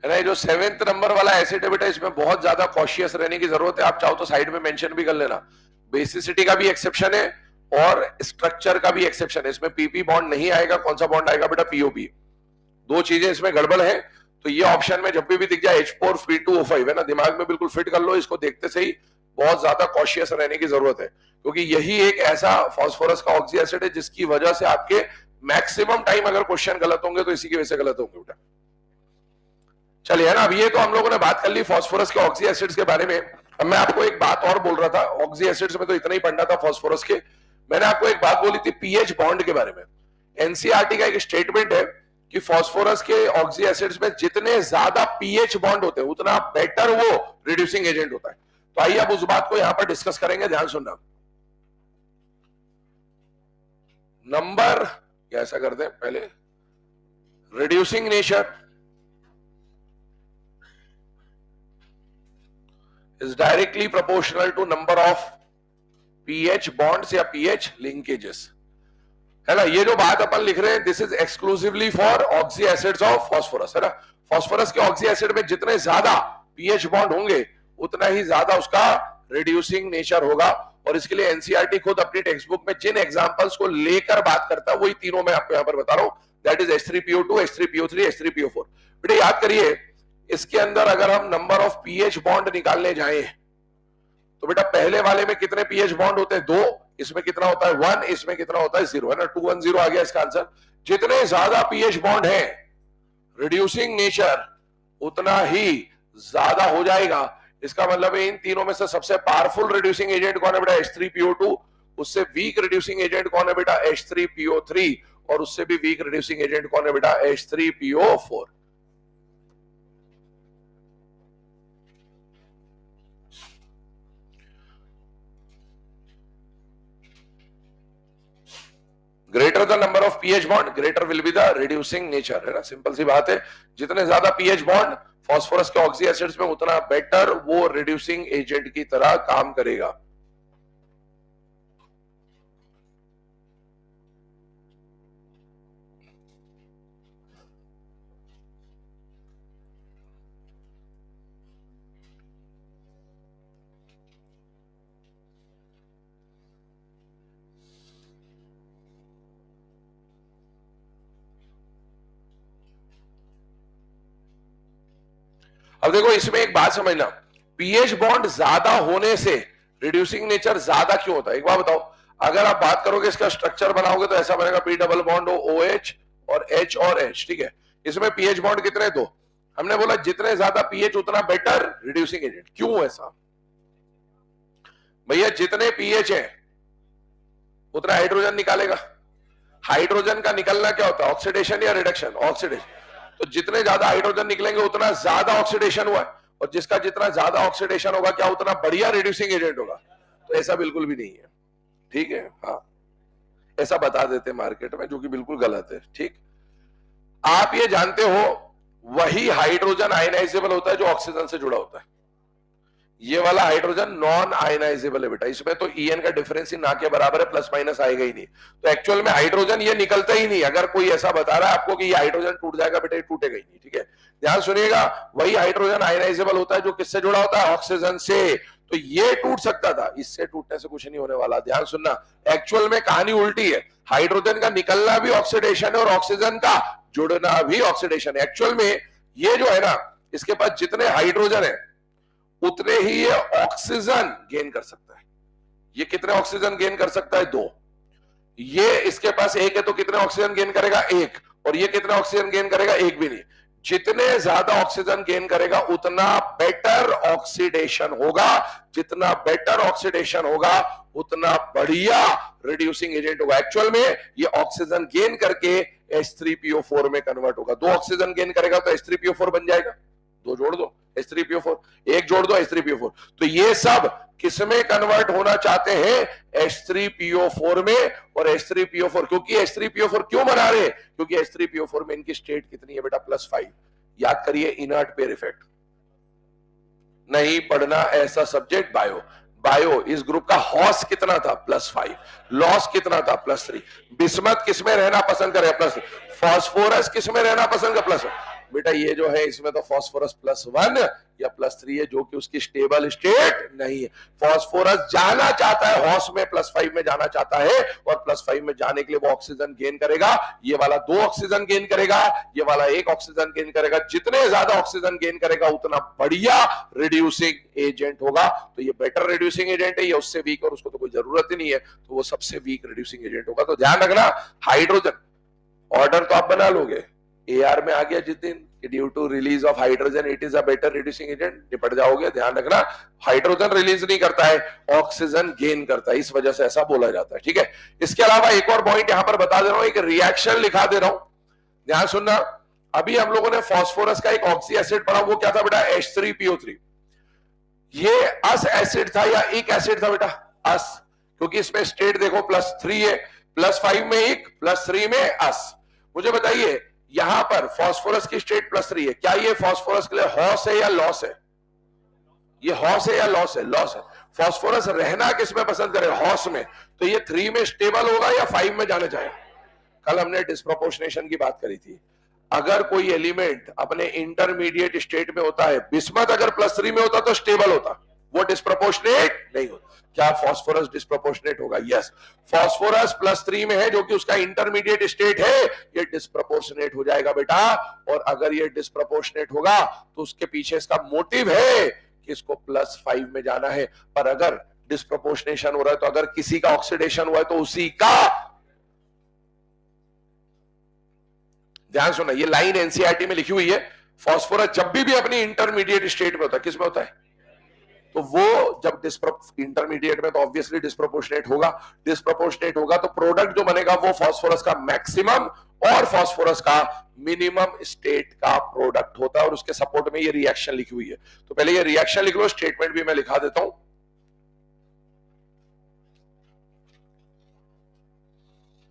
है ना, जो 7th नंबर वाला एसिड है बेटा, इसमें बहुत ज्यादा कॉशियस रहने की जरूरत है। आप चाहो तो साइड में मेंशन भी कर लेना, बेसिसिटी का भी एक्सेप्शन है और स्ट्रक्चर का भी एक्सेप्शन है। इसमें पीपी बॉन्ड नहीं आएगा, कौन सा बॉन्ड आएगा बेटा? पीओपी। 2 चीजें इसमें गड़बड़ है, तो ये ऑप्शन में जब भी दिख जाए H4Fe2O5 है ना, दिमाग में बिल्कुल फिट कर लो इसको, देखते से ही बहुत ज्यादा कॉशियस रहने की जरूरत है, क्योंकि यही एक ऐसा फास्फोरस का ऑक्सी एसिड है जिसकी वजह से आपके मैक्सिमम टाइम अगर क्वेश्चन गलत होंगे तो इसी की वजह से गलत होंगे बेटा। चलिए ना, अब ये तो हम लोगों ने बात कर ली फास्फोरस के ऑक्सी एसिड्स के बारे में। अब मैं आपको एक बात और बोल रहा था, ऑक्सी एसिड्स में तो इतना ही पढ़ना था फास्फोरस के। मैंने आपको एक बात बोली थी पीएच बॉन्ड के बारे में। एनसीईआरटी का एक स्टेटमेंट है कि फास्फोरस के ऑक्सी एसिड्स में जितने ज्यादा पीएच बॉन्ड होते हैं उतना बेटर वो रिड्यूसिंग एजेंट होता है। तो आइए अब उस बात को यहां पर डिस्कस करेंगे, ध्यान सुनना। नंबर ऐसा करते हैं, पहले reducing nature is directly proportional to number of pH bonds या pH linkages। है ना। ये जो बात अपन लिख रहे हैं this is exclusively for oxy acids of phosphorus, है ना। फास्फोरस के ऑक्सी एसिड में जितने ज्यादा पीएच बॉन्ड होंगे उतना ही ज्यादा उसका रिड्यूसिंग नेचर होगा। और इसके लिए एनसीईआरटी खुद अपनी टेक्स्ट बुक में जिन एग्जांपल्स को लेकर बात करता है वही तीनों मैं आपको यहां पर बता रहा हूं, that is H3PO2, H3PO3, H3PO4। बेटा याद करिए, इसके अंदर अगर हम नंबर ऑफ पीएच बॉन्ड निकालने जाएं तो बेटा पहले वाले में कितने पीएच बॉन्ड होते हैं? 2, इसमें कितना होता है? 1, इसमें कितना होता है? 0, है ना। 210 आ गया इसका आंसर। जितने ज्यादा पीएच बॉन्ड है रिड्यूसिंग नेचर उतना ही ज्यादा हो जाएगा। इसका मतलब है इन तीनों में से सबसे पावरफुल रिड्यूसिंग एजेंट कौन है बेटा? H3PO2। उससे वीक रिड्यूसिंग एजेंट कौन है बेटा? H3PO3। और उससे भी वीक रिड्यूसिंग एजेंट कौन है बेटा? H3PO4। Greater the number of pH bond greater will be the reducing nature, है ना। सिंपल सी बात है, जितने ज्यादा पीएच बॉन्ड फास्फोरस के ऑक्सी एसिड्स में उतना बेटर वो रिड्यूसिंग एजेंट की तरह काम करेगा। अब देखो इसमें एक बात समझना, पीएच बॉन्ड ज्यादा होने से रिड्यूसिंग नेचर ज्यादा क्यों होता है? एक बात बताओ, अगर आप बात करोगे इसका स्ट्रक्चर बनाओगे तो ऐसा बनेगा पी डबल बॉन्ड हो OH और H और H, ठीक है। इसमें पीएच बॉन्ड कितने? 2। हमने बोला जितने ज्यादा पीएच उतना बेटर रिड्यूसिंग एजेंट। क्यों ऐसा भैया? जितने पीएच है उतना हाइड्रोजन निकालेगा। हाइड्रोजन का निकलना क्या होता है? ऑक्सीडेशन या रिडक्शन? ऑक्सीडेशन। तो जितने ज्यादा हाइड्रोजन निकलेंगे उतना ज्यादा ऑक्सीडेशन हुआ, और जिसका जितना ज्यादा ऑक्सीडेशन होगा क्या उतना बढ़िया रिड्यूसिंग एजेंट होगा? तो ऐसा बिल्कुल भी नहीं है, ठीक है। हाँ, ऐसा बता देते मार्केट में, जो कि बिल्कुल गलत है, ठीक। आप ये जानते हो वही हाइड्रोजन आयनाइजेबल होता है जो ऑक्सीजन से जुड़ा होता है। ये वाला हाइड्रोजन नॉन आयनाइजेबल है बेटा, इसमें तो EN का डिफरेंस ही ना के बराबर है, प्लस माइनस आएगा ही नहीं। तो एक्चुअल में हाइड्रोजन ये निकलता ही नहीं। अगर कोई ऐसा बता रहा है आपको कि ये हाइड्रोजन टूट जाएगा, बेटा ये टूटेगा ही नहीं, ठीक है। ध्यान सुनिएगा, वही हाइड्रोजन आयनाइजेबल होता है जो किससे जुड़ा होता है? ऑक्सीजन से। तो ये टूट सकता था, इससे टूटने से कुछ नहीं होने वाला। ध्यान सुनना, एक्चुअल में कहानी उल्टी है। हाइड्रोजन का निकलना भी ऑक्सीडेशन है और ऑक्सीजन का जुड़ना भी ऑक्सीडेशन है। एक्चुअल में ये जो है ना, इसके पास जितने हाइड्रोजन है उतने ही ये ऑक्सीजन गेन कर सकता है। ये कितने ऑक्सीजन गेन कर सकता है? 2। ये इसके पास 1 है तो कितने ऑक्सीजन गेन करेगा? 1। और ये कितने ऑक्सीजन गेन करेगा? 1 भी नहीं। जितने ज्यादा ऑक्सीजन गेन करेगा उतना बेटर ऑक्सीडेशन होगा। जितना बेटर ऑक्सीडेशन होगा उतना बढ़िया रिड्यूसिंग एजेंट होगा। एक्चुअल में ये ऑक्सीजन गेन करके H3PO4 में कन्वर्ट होगा। 2 ऑक्सीजन गेन करेगा तो H3PO4 बन जाएगा। 2 जोड़ दो H3PO4, 1 जोड़ दो H3PO4। तो ये सब किसमें कन्वर्ट होना चाहते हैं? H3PO4 में। और H3PO4 क्योंकि H3PO4 क्यों बना रहे? क्योंकि H3PO4 में इनकी स्टेट कितनी है बेटा? +5। याद करिए, इनर्ट पेयर इफेक्ट। नहीं पढ़ना ऐसा सब्जेक्ट बायो। बायो इस ग्रुप का हॉस कितना था? +5। लॉस कितना था? +3। बिस्मथ किसमें रहना पसंद करे? +3। फास्फोरस किसमें रहना पसंद करे? +1। बेटा ये जो है इसमें तो फास्फोरस +1 या +3 है, जो कि उसकी स्टेबल स्टेट नहीं है। फास्फोरस जाना चाहता है हॉस में, +5 में जाना चाहता है, और +5 में जाने के लिए वो ऑक्सीजन गेन करेगा। ये वाला 2 ऑक्सीजन गेन करेगा, ये वाला 1 ऑक्सीजन गेन करेगा। जितने ज्यादा ऑक्सीजन गेन करेगा उतना बढ़िया रिड्यूसिंग एजेंट होगा। तो ये बेटर रिड्यूसिंग एजेंट है, ये उससे वीक, और उसको तो कोई जरूरत ही नहीं है, तो वो सबसे वीक रिड्यूसिंग एजेंट होगा। तो ध्यान रखना, हाइड्रोजन ऑर्डर तो आप बना लोगे, AR में आ गया जिस दिन, due to release of hydrogen it is a better reducing agent, निपट जाओगे। ध्यान रखना, हाइड्रोजन रिलीज नहीं करता है, ऑक्सीजन गेन करता है, इस वजह से ऐसा बोला जाता है, ठीक है। इसके अलावा एक और पॉइंट यहां पर बता दे रहा हूं, एक रिएक्शन लिखा दे रहा हूं, ध्यान सुनना। अभी हम लोगों ने फास्फोरस का एक ऑक्सी एसिड पढ़ा, वो क्या था बेटा? H3PO3। ये अस एसिड था या एक एसिड था बेटा? अस, क्योंकि इसमें स्टेट देखो +3 है, +5 में एक, +3 में अस। मुझे बताइए यहां पर फास्फोरस की स्टेट +3 है, क्या ये फास्फोरस के लिए हॉस है या लॉस है? ये हॉस है या लॉस है? लॉस है। फास्फोरस रहना किस में पसंद करे? हॉस में। तो ये 3 में स्टेबल होगा या 5 में जाना चाहेगा? कल हमने डिस्प्रोपोर्शनेशन की बात करी थी। अगर कोई एलिमेंट अपने इंटरमीडिएट स्टेट में होता है, बिस्मथ अगर +3 में होता तो स्टेबल होता, वो डिस्प्रोपोर्शनेट नहीं होता। क्या फास्फोरस डिस्प्रोपोर्शनेट होगा? यस, फास्फोरस +3 में है जो कि उसका इंटरमीडिएट स्टेट है, ये डिस्प्रोपोर्शनेट हो जाएगा बेटा। और अगर ये डिस्प्रोपोर्शनेट होगा तो उसके पीछे इसका मोटिव है कि इसको +5 में जाना है। पर अगर डिस्प्रोपोर्शनेशन हो रहा है तो अगर किसी का ऑक्सीडेशन हुआ है तो उसी का, ध्यान सुना, ये लाइन एनसीईआरटी में लिखी हुई है, फास्फोरस जब भी अपनी इंटरमीडिएट स्टेट में होता है, किस में होता है? तो वो जब इंटरमीडिएट में तो ऑब्वियसली डिस्प्रोपोर्शनेट होगा। डिस्प्रोपोर्शनेट होगा तो प्रोडक्ट जो बनेगा वो फास्फोरस का मैक्सिमम और फास्फोरस का मिनिमम स्टेट का प्रोडक्ट होता है। और उसके सपोर्ट में ये रिएक्शन लिखी हुई है, तो पहले ये रिएक्शन लिख लो, स्टेटमेंट भी मैं लिखा देता हूं।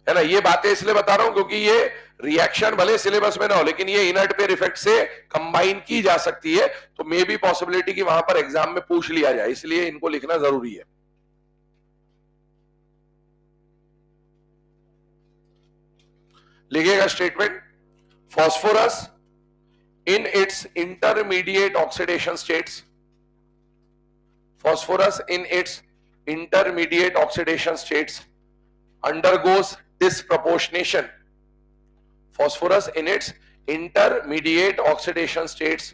है ना, ये बातें इसलिए बता रहा हूं क्योंकि ये रिएक्शन भले सिलेबस में ना हो, लेकिन ये इनर्ट पेयर इफेक्ट से कंबाइन की जा सकती है, तो मे बी पॉसिबिलिटी कि वहां पर एग्जाम में पूछ लिया जाए, इसलिए इनको लिखना जरूरी है। लिखिएगा statement, phosphorus in its intermediate oxidation states, phosphorus in its intermediate oxidation states undergoes disproportionation. Phosphorus in its intermediate oxidation states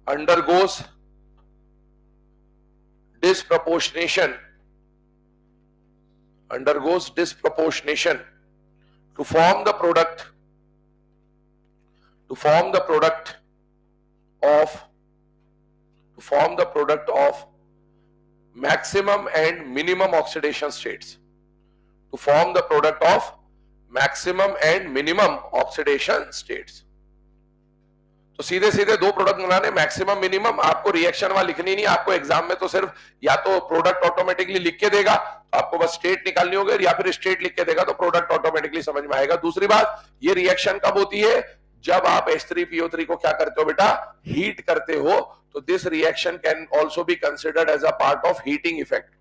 undergoes disproportionation to form the product of maximum and minimum oxidation states. To form the product of maximum and minimum oxidation states. तो सीधे सीधे दो product बनाने, maximum minimum, आपको reaction वहां लिखनी नहीं, आपको एग्जाम में तो सिर्फ या तो प्रोडक्ट ऑटोमेटिकली लिख के देगा, तो आपको बस स्टेट निकालनी होगी, या फिर स्टेट लिख के देगा तो प्रोडक्ट ऑटोमेटिकली समझ में आएगा। दूसरी बात, ये रिएक्शन कब होती है? जब आप H3PO3 को क्या करते हो बेटा? हीट करते हो। तो this reaction can also be considered as a part of heating effect.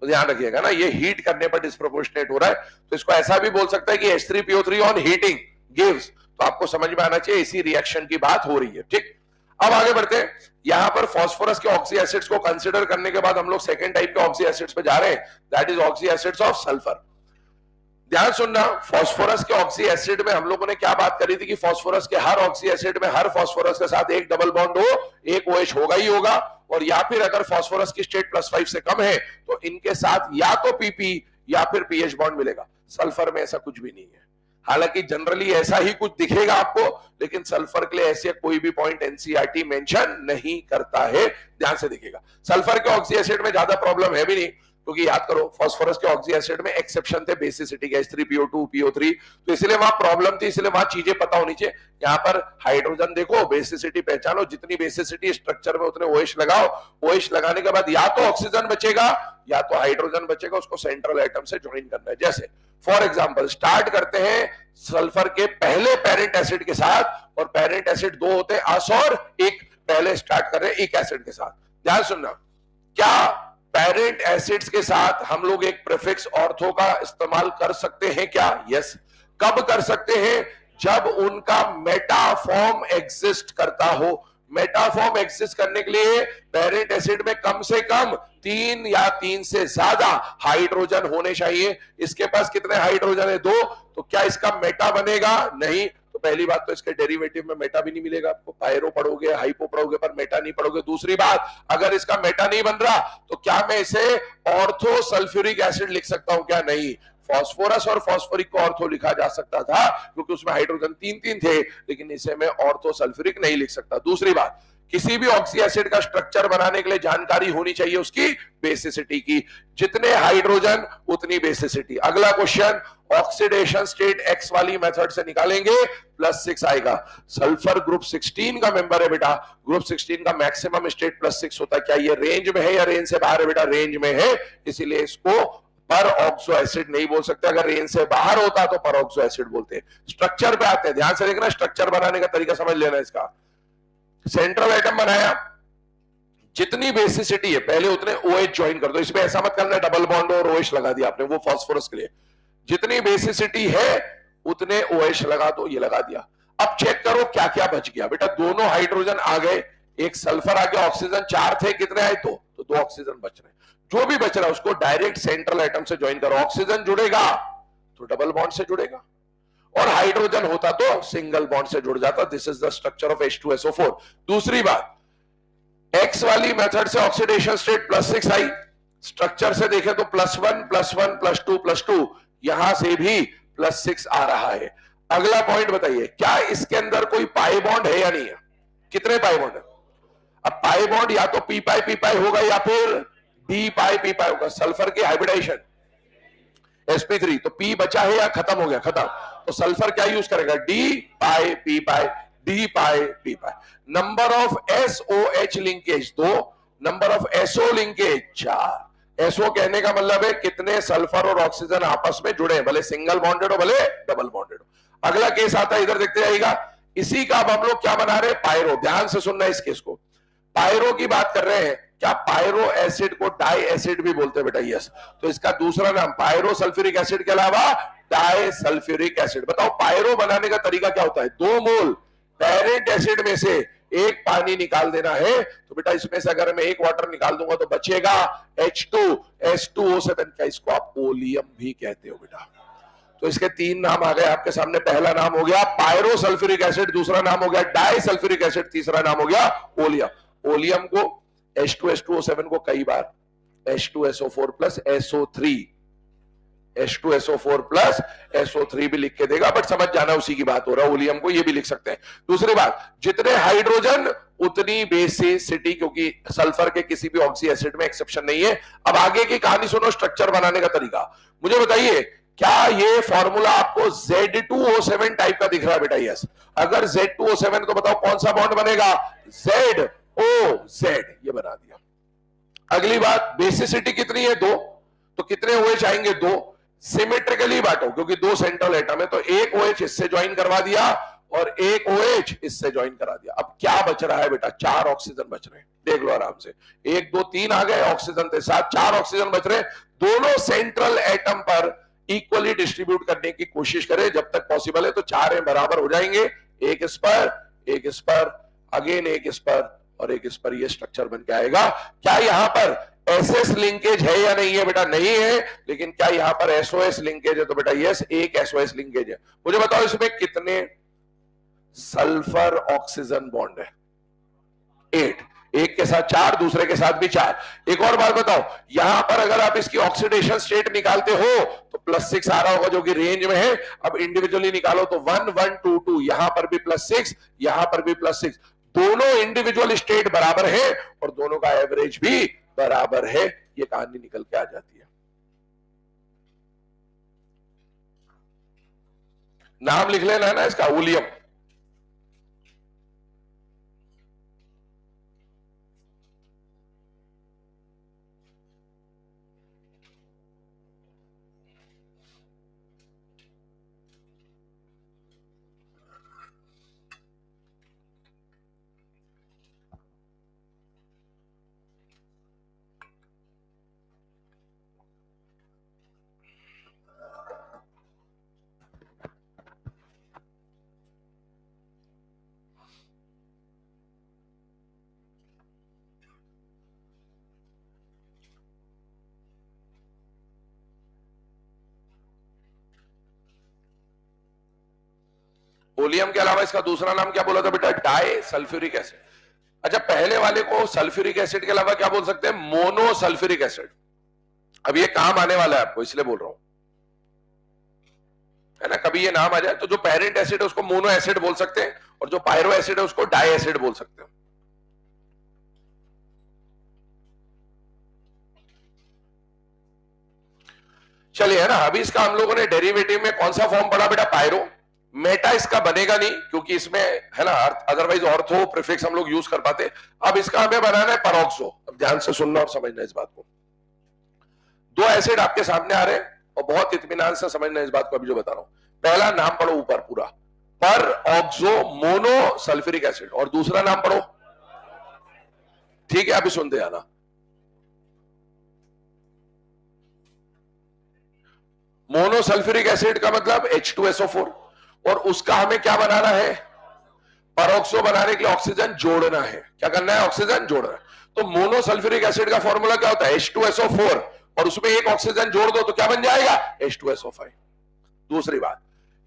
तो ध्यान रखिएगा ना, ये हीट करने पर डिस्प्रोपोर्शनेट हो रहा है, तो इसको ऐसा भी बोल सकता है कि H3PO3 ऑन हीटिंग गिव्स, तो आपको समझ में आना चाहिए इसी रिएक्शन की बात हो रही है। ठीक, अब आगे बढ़ते हैं। यहां पर फास्फोरस के ऑक्सी एसिड्स को कंसीडर करने के बाद हम लोग सेकंड टाइप के ऑक्सी एसिड्स पे जा रहे हैं, that is oxy acids of sulphur. ध्यान सुनना, फास्फोरस के ऑक्सी एसिड में हम लोगों ने क्या बात करी थी कि फास्फोरस के हर ऑक्सी एसिड में हर फास्फोरस के साथ एक डबल बॉन्ड हो, एक OH होगा ही होगा, और या फिर अगर फास्फोरस की स्टेट +5 से कम है तो इनके साथ या तो PP या फिर PH बॉन्ड मिलेगा। सल्फर में ऐसा कुछ भी नहीं है, हालांकि जनरली ऐसा ही कुछ दिखेगा आपको, लेकिन सल्फर के लिए ऐसे कोई भी पॉइंट एनसीईआरटी मेंशन नहीं करता है, ध्यान से देखिएगा। सल्फर के ऑक्सी एसिड में ज्यादा प्रॉब्लम है भी नहीं, क्योंकि याद करो फास्फोरस के ऑक्सी एसिड में एक्सेप्शन थे बेसिसिटी के, H3PO2 PO3, तो इसलिए वहां प्रॉब्लम थी, इसलिए वहां चीजें पता होनी चाहिए। यहाँ पर हाइड्रोजन देखो, बेसिसिटी पहचानो, जितनी बेसिसिटी स्ट्रक्चर में उतने OH लगाओ, OH लगाने के बाद या तो ऑक्सीजन बचेगा या तो हाइड्रोजन बचेगा, उसको सेंट्रल एटम से ज्वाइन करना है। जैसे फॉर एग्जांपल स्टार्ट करते हैं सल्फर के पहले पेरेंट एसिड के साथ, और पेरेंट एसिड दो होते हैं, अस और एक, पहले स्टार्ट कर रहे हैं एक एसिड के साथ। ध्यान सुनना, क्या पेरेंट एसिड्स के साथ हम लोग एक प्रीफिक्स ऑर्थो का इस्तेमाल कर सकते हैं क्या? यस। कब कर सकते हैं? जब उनका मेटाफॉर्म एग्जिस्ट करता हो। मेटाफॉर्म एग्जिस्ट करने के लिए पेरेंट एसिड में कम से कम 3 या 3 से ज्यादा हाइड्रोजन होने चाहिए। इसके पास कितने हाइड्रोजन है? 2। तो क्या इसका मेटा बनेगा? नहीं। तो पहली बात तो इसके डेरिवेटिव में मेटा भी नहीं मिलेगा आपको, पायरो पढ़ोगे, हाइपो पढ़ोगे, पर मेटा नहीं पढ़ोगे। दूसरी बात, अगर इसका मेटा नहीं बन रहा तो क्या मैं इसे ऑर्थो सल्फ्यूरिक एसिड लिख सकता हूं क्या? नहीं। फास्फोरस और फास्फोरिक को ऑर्थो लिखा जा सकता था क्योंकि उसमें हाइड्रोजन 3-3 थे, लेकिन इसे मैं ऑर्थो सल्फ्यूरिक नहीं लिख सकता। दूसरी बात, किसी भी ऑक्सी एसिड का स्ट्रक्चर बनाने के लिए जानकारी होनी चाहिए उसकी बेसिसिटी की, जितने हाइड्रोजन उतनी बेसिसिटी। अगला क्वेश्चन, ऑक्सीडेशन स्टेट X वाली मेथड से निकालेंगे, +6 आएगा। सल्फर ग्रुप 16 का मेंबर है बेटा, ग्रुप 16 का मैक्सिमम स्टेट +6 होता है। क्या ये रेंज में है या रेंज से बाहर है? बेटा रेंज में है, इसीलिए इसको पर ऑक्सो एसिड नहीं बोल सकते। अगर रेंज से बाहर होता तो पर ऑक्सो एसिड बोलते हैं। स्ट्रक्चर पे आते हैं, ध्यान से देखना, स्ट्रक्चर बनाने का तरीका समझ लेना इसका। सेंट्रल एटम बनाया, जितनी बेसिसिटी है पहले उतने OH ज्वाइन कर दो। इसमें ऐसा मत करना डबल बॉन्ड और OH लगा दिया आपने, वो फास्फोरस के लिए। जितनी बेसिसिटी है उतने OH लगा दो, ये लगा दिया। अब चेक करो क्या क्या बच गया बेटा, दोनों हाइड्रोजन आ गए, एक सल्फर आ गया, ऑक्सीजन 4 थे, कितने आए? तो 2 ऑक्सीजन बच रहे। जो भी बच रहा है उसको डायरेक्ट सेंट्रल एटम से ज्वाइन करो, ऑक्सीजन जुड़ेगा तो डबल बॉन्ड से जुड़ेगा, और हाइड्रोजन होता तो सिंगल बॉन्ड से जुड़ जाता। This is the structure of H2SO4। दूसरी बात, एक्स वाली मेथड से ऑक्सीडेशन स्टेट +6 आई, स्ट्रक्चर से देखें तो +1 +1 +2 +2, यहां से भी +6 आ रहा है। अगला पॉइंट बताइए, क्या इसके अंदर कोई पाई बॉन्ड है या नहीं है? कितने पाई बॉन्ड है? अब पाई बॉन्ड या तो पी पाई होगा या फिर डी पाई होगा। सल्फर की हाइब्रिडाइजेशन sp3, तो पी बचा है या खत्म हो गया? खत्म। तो सल्फर क्या यूज करेगा? D pi P pi. Number of SOH linkage 2, number of SO linkage 4। SO कहने का मतलब है कितने सल्फर और ऑक्सीजन आपस में जुड़े, भले सिंगल बॉन्डेड हो भले डबल बॉन्डेड हो। अगला केस आता है, इधर देखते जाइएगा। इसी का अब हम लोग क्या बना रहे हैं? पायरो। ध्यान से सुनना इस केस को, पायरो की बात कर रहे हैं। क्या पायरो एसिड को डाई एसिड भी बोलते हैं बेटा? यस। तो इसका दूसरा नाम पायरो सल्फ्यूरिक एसिड के अलावा डाई सल्फ्यूरिक एसिड। बताओ पायरो बनाने का तरीका क्या होता है? 2 मोल पेरेंट एसिड में से एक पानी निकाल देना है, तो बेटा इसमें से अगर मैं एक वाटर निकाल दूंगा तो बचेगा H2SO7। क्या इसको आप ओलियम भी कहते हो बेटा? तो इसके 3 नाम आ गए आपके सामने। पहला नाम हो गया पायरो सल्फ्यूरिक एसिड, दूसरा नाम हो गया डाई सल्फ्यूरिक एसिड, तीसरा नाम हो गया ओलियम। ओलियम को H2H2O7 को कई बार H2SO4 plus SO3, H2SO4 plus SO3 भी लिख के देगा, बट समझ जाना उसी की बात हो रहा है। ओलियम को ये भी लिख सकते हैं। दूसरी बात, जितने हाइड्रोजन उतनी बेसिसिटी, क्योंकि सल्फर के किसी भी ऑक्सी एसिड में एक्सेप्शन नहीं है। अब आगे की कहानी सुनो, स्ट्रक्चर बनाने का तरीका। मुझे बताइए, क्या ये फॉर्मूला आपको Z2O7 टाइप का दिख रहा है बेटा? यस। अगर Z2O7 तो बताओ कौन सा बॉन्ड बनेगा? ZOZ, ये बना दिया। अगली बात, बेसिसिटी कितनी है? 2, तो कितने OH आएंगे? 2। सिमेट्रिकली बांटो, क्योंकि 2 सेंट्रल एटम है, तो एक OH इससे ज्वाइन करवा दिया और एक OH इससे ज्वाइन करा दिया। अब क्या बच रहा है बेटा? 4 ऑक्सीजन बच रहे हैं। देख लो आराम से, 1 2 3 आ गए, ऑक्सीजन थे 7, 4 ऑक्सीजन बच रहे हैं। दोनों सेंट्रल एटम पर इक्वली डिस्ट्रीब्यूट करने की कोशिश करें जब तक पॉसिबल है, तो 4 बराबर हो जाएंगे। एक इस पर, एक इस पर, अगेन एक इस पर और एक इस पर, ये स्ट्रक्चर बन के आएगा। क्या यहां पर SS लिंकेज है या नहीं है बेटा? नहीं है। लेकिन क्या यहां पर SOS लिंकेज है? तो बेटा यस, एक SOS लिंकेज है। मुझे बताओ इसमें कितने सल्फर ऑक्सीजन बॉन्ड है? 8। एक के साथ 4, दूसरे के साथ भी 4। एक और बात बताओ, यहां पर अगर आप इसकी ऑक्सीडेशन स्टेट निकालते हो तो +6 आ रहा होगा, जो कि रेंज में है। अब इंडिविजुअली निकालो तो 1 1 2 2, यहां पर भी +6, यहां पर भी +6। दोनों इंडिविजुअल स्टेट बराबर है और दोनों का एवरेज भी बराबर है। ये कहानी निकल के आ जाती है। नाम लिख लेना है ना इसका, ओलियम। ओलियम के अलावा इसका दूसरा नाम क्या बोला था बेटा? Di sulphuric acid. अच्छा, पहले वाले को सल्फ्यूरिक एसिड के अलावा क्या बोल सकते हैं? Mono sulphuric acid. अब ये काम आने वाला है आपको, इसलिए बोल रहा हूं, है ना। कभी ये नाम आ जाए तो जो पेरेंट एसिड है उसको मोनो एसिड बोल सकते हैं, और जो पायरो एसिड है उसको डाई एसिड बोल सकते हैं। चलिए, है ना। अभी इसका हम लोगों ने डेरिवेटिव में कौन सा फॉर्म पढ़ा बेटा? पायरो। मेटा इसका बनेगा नहीं, क्योंकि इसमें, है ना, अदरवाइज ऑर्थो प्रीफिक्स हम लोग यूज कर पाते। अब इसका हमें बनाना है पेरोक्सो। अब ध्यान से सुनना और समझना इस बात को। 2 एसिड आपके सामने आ रहे हैं और बहुत इत्मीनान से समझना इस बात को अभी जो बता रहा हूं। पहला नाम पढ़ो ऊपर पूरा, पर ऑक्सो मोनो सल्फ्यूरिक एसिड, और दूसरा नाम पढ़ो, ठीक है? अभी सुनते आना। मोनोसल्फ्यूरिक एसिड का मतलब H2SO4, और उसका हमें क्या बनाना है, परऑक्सो बनाने के लिए ऑक्सीजन जोड़ना है। क्या करना है, ऑक्सीजन जोड़ना है। तो मोनोसल्फ्यूरिक एसिड का फॉर्मूला क्या होता है, H2SO4, और उसमें एक ऑक्सीजन जोड़ दो तो क्या बन जाएगा, H2SO5। दूसरी बात,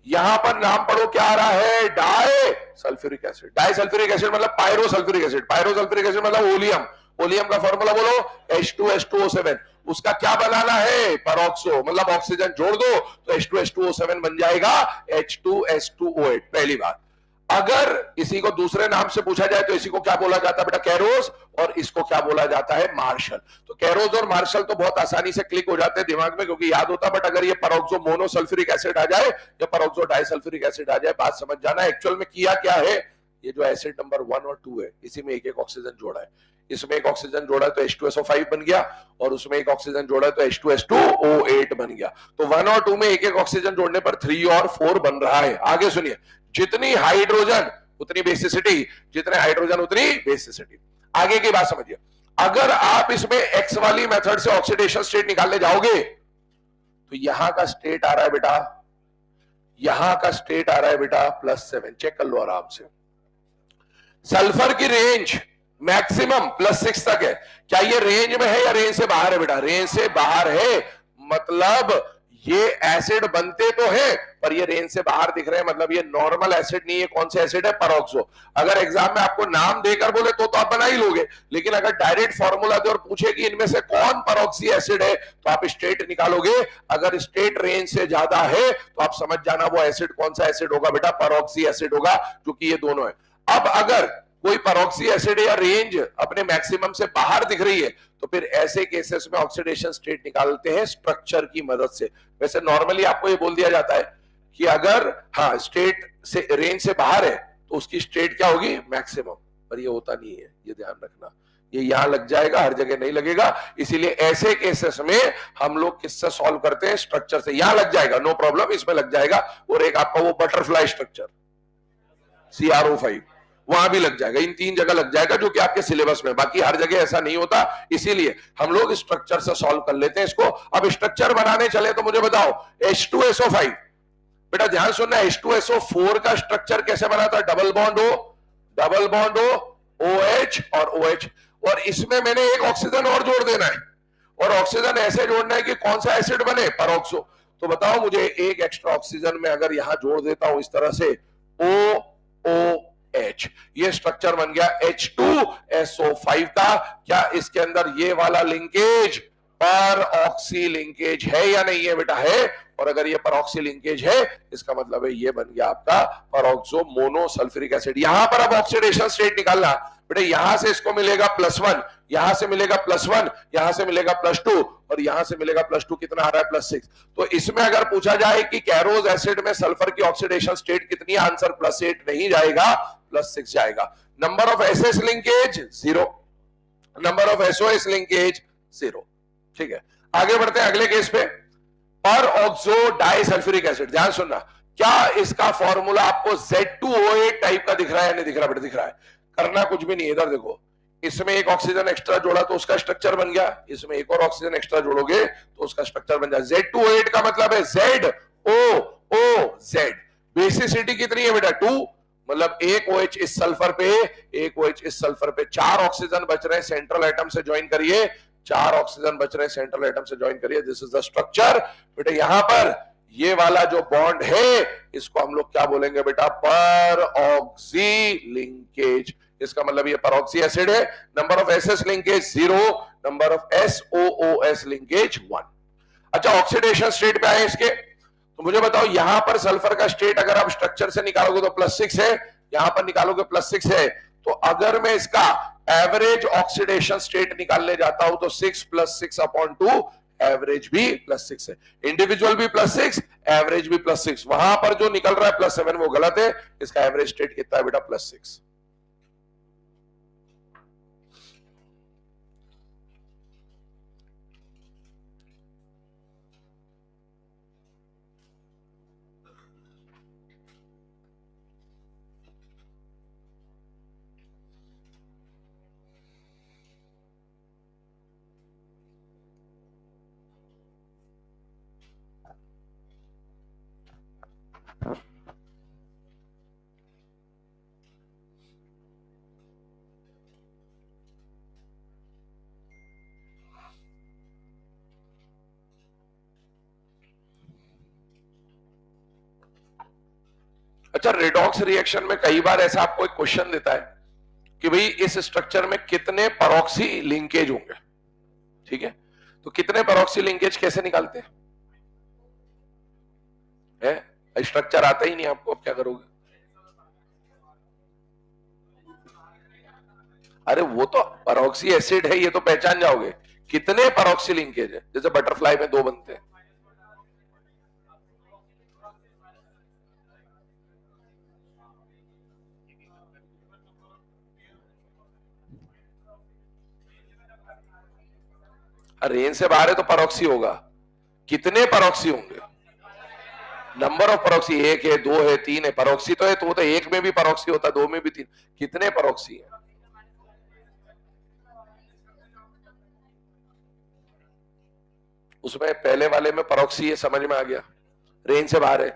यहां पर नाम पढ़ो क्या आ रहा है, di sulphuric acid. Di sulphuric acid मतलब पायरोसल्फ्यूरिक एसिड, पायरोसल्फ्यूरिक एसिड मतलब ओलियम। ओलियम का फॉर्मूला बोलो, H2H2O7। उसका क्या बनाना है, परऑक्सो, मतलब ऑक्सीजन जोड़ दो तो H2H2O7 बन जाएगा H2S2O8। पहली बात। अगर इसी को दूसरे नाम से पूछा जाए तो इसी को क्या बोला जाता है बेटा, कैरोज, और इसको क्या बोला जाता है, मार्शल। तो कैरोज और मार्शल तो बहुत आसानी से क्लिक हो जाते हैं दिमाग में क्योंकि याद होता है, बट अगर ये परऑक्सो मोनोसल्फ्यूरिक एसिड आ जाए या परऑक्सो डाइसल्फ्यूरिक एसिड आ जाए, बात समझ जाना एक्चुअल में किया क्या है। ये जो एसिड नंबर 1 और 2 है, इसी में एक एक ऑक्सीजन जोड़ा है। इसमें एक ऑक्सीजन जोड़ा है तो H2SO5 बन गया, और उसमें एक ऑक्सीजन जोड़ा है तो H2S2O8 बन गया। तो 1 और 2 में एक एक ऑक्सीजन जोड़ने पर 3 और 4 बन रहा है। आगे सुनिए, जितनी हाइड्रोजन उतनी बेसिसिटी, जितने हाइड्रोजन उतनी बेसिसिटी। आगे की बात समझिए, अगर आप इसमें एक्स वाली मेथड से ऑक्सीडेशन स्टेट निकालने जाओगे तो यहां का स्टेट आ रहा है बेटा, यहां का स्टेट आ रहा है बेटा +7। चेक कर लो आराम से। सल्फर की रेंज मैक्सिमम +6 तक है। क्या ये रेंज में है या रेंज से बाहर है बेटा, रेंज से बाहर है। मतलब ये एसिड बनते तो है पर ये रेंज से बाहर दिख रहे हैं, मतलब ये नॉर्मल एसिड नहीं है। कौन से एसिड है, परऑक्सो। अगर एग्जाम में आपको नाम देकर बोले तो आप बना ही लोगे, लेकिन अगर डायरेक्ट फॉर्मूला दे और पूछे कि इनमें से कौन परऑक्सी एसिड है तो आप स्टेट निकालोगे। अगर स्टेट रेंज से ज्यादा है तो आप समझ जाना वो एसिड कौन सा एसिड होगा बेटा, परऑक्सी एसिड होगा, क्योंकि ये दोनों है। अब अगर कोई परऑक्सी एसिड या रेंज अपने मैक्सिमम से बाहर दिख रही है तो फिर ऐसे केसेस में ऑक्सीडेशन स्टेट निकालते हैं स्ट्रक्चर की मदद से। वैसे नॉर्मली आपको ये बोल दिया जाता है कि अगर हाँ स्टेट से रेंज से बाहर है तो उसकी स्टेट क्या होगी, मैक्सिमम, पर ये होता नहीं है, ये ध्यान रखना। ये यहां लग जाएगा, हर जगह नहीं लगेगा। इसीलिए ऐसे केसेस में हम लोग किससे सॉल्व करते हैं, स्ट्रक्चर से। यहां लग जाएगा, नो प्रॉब्लम, इसमें लग जाएगा। और एक आपका वो बटरफ्लाई स्ट्रक्चर CRO5, वहां भी लग जाएगा। इन 3 जगह लग जाएगा जो कि आपके सिलेबस में, बाकी हर जगह ऐसा नहीं होता। इसीलिए हम लोग स्ट्रक्चर से सॉल्व कर लेते हैं इसको। अब स्ट्रक्चर बनाने चले तो मुझे बताओ, H2SO5, बेटा ध्यान सुनना, H2SO4 का स्ट्रक्चर कैसे बना था, double bond O, double bond O, OH और OH, और इसमें मैंने एक ऑक्सीजन और जोड़ देना है, और ऑक्सीजन ऐसे जोड़ना है कि कौन सा एसिड बने, परऑक्सो। तो बताओ मुझे, एक एक्स्ट्रा ऑक्सीजन में अगर यहां जोड़ देता हूं इस तरह से OOH, ये स्ट्रक्चर बन गया H2SO5 का। क्या इसके अंदर ये वाला लिंकेज पर ऑक्सी लिंकेज है या नहीं है बेटा, है। और अगर ये परऑक्सी लिंकेज है इसका मतलब है ये बन गया आपका परऑक्सो मोनोसल्फ्यूरिक एसिड। यहां पर अब ऑक्सीडेशन स्टेट निकालना बेटा, यहां से इसको मिलेगा +1, यहां से मिलेगा +1, यहां से मिलेगा +2, और यहां से मिलेगा +2, कितना आ रहा है, +6। तो इसमें अगर पूछा जाए कि कैरोज एसिड में सल्फर की ऑक्सीडेशन स्टेट कितनी है, आंसर +8 नहीं जाएगा, +6 जाएगा। Number of SS linkage 0, number of SOS linkage 0। ठीक है, आगे बढ़ते हैं अगले केस पे। पर ऑक्सो डाइसल्फ्यूरिक एसिड, ध्यान सुनना, क्या इसका फॉर्मूला आपको Z2O8 टाइप का दिख रहा है या नहीं दिख रहा बेटा, दिख रहा है। करना कुछ भी नहीं, इधर देखो, इसमें एक ऑक्सीजन एक्स्ट्रा जोड़ा तो उसका स्ट्रक्चर बन गया, इसमें एक और ऑक्सीजन एक्स्ट्रा जोड़ोगे तो उसका स्ट्रक्चर बन जाए। Z2O8 का मतलब है ZOOZ। बेसिसिटी कितनी है बेटा, 2, मतलब एक OH इस सल्फर पे, एक OH इस सल्फर पे, 4 ऑक्सीजन बच रहे हैं, सेंट्रल एटम से ज्वाइन करिए, 4 ऑक्सीजन बच रहे हैं, सेंट्रल एटम से ज्वाइन करिए। दिस इज द स्ट्रक्चर बेटा। यहां पर ये वाला जो बॉन्ड है इसको हम लोग क्या बोलेंगे बेटा, पर ऑक्सी लिंकेज। इसका मतलब ये परऑक्सी एसिड है। Number of SS linkage 0, number of SOOS linkage 1। अच्छा, ऑक्सीडेशन स्टेट पे आए इसके, तो मुझे बताओ यहां पर सल्फर का स्टेट अगर आप स्ट्रक्चर से निकालोगे तो +6 है, यहां पर निकालोगे +6 है। तो अगर मैं इसका एवरेज ऑक्सीडेशन स्टेट निकालने जाता हूं तो 6 + 6/2, एवरेज भी +6 है, इंडिविजुअल भी +6, एवरेज भी +6। वहां पर जो निकल रहा है +7 वो गलत है, इसका एवरेज स्टेट कितना है बेटा, +6। अच्छा, रेडॉक्स रिएक्शन में कई बार ऐसा आपको एक क्वेश्चन देता है कि भाई इस स्ट्रक्चर में कितने परऑक्सी लिंकेज होंगे, ठीक है, तो कितने परऑक्सी लिंकेज कैसे निकालते हैं? स्ट्रक्चर आता ही नहीं आपको, अब क्या करोगे? अरे वो तो परऑक्सी एसिड है, ये तो पहचान जाओगे। कितने परऑक्सी लिंकेज है? जैसे बटरफ्लाई में 2 बनते हैं। रेंज से बाहर है तो परऑक्सी होगा। कितने परऑक्सी होंगे? नंबर ऑफ परऑक्सी, 1 है, 2 है, 3 है। परऑक्सी तो है, तो वो तो 1 में भी परऑक्सी होता, 2 में भी 3। कितने परऑक्सी है? उसमें पहले वाले में परऑक्सी है, समझ में आ गया, रेंज से बाहर है।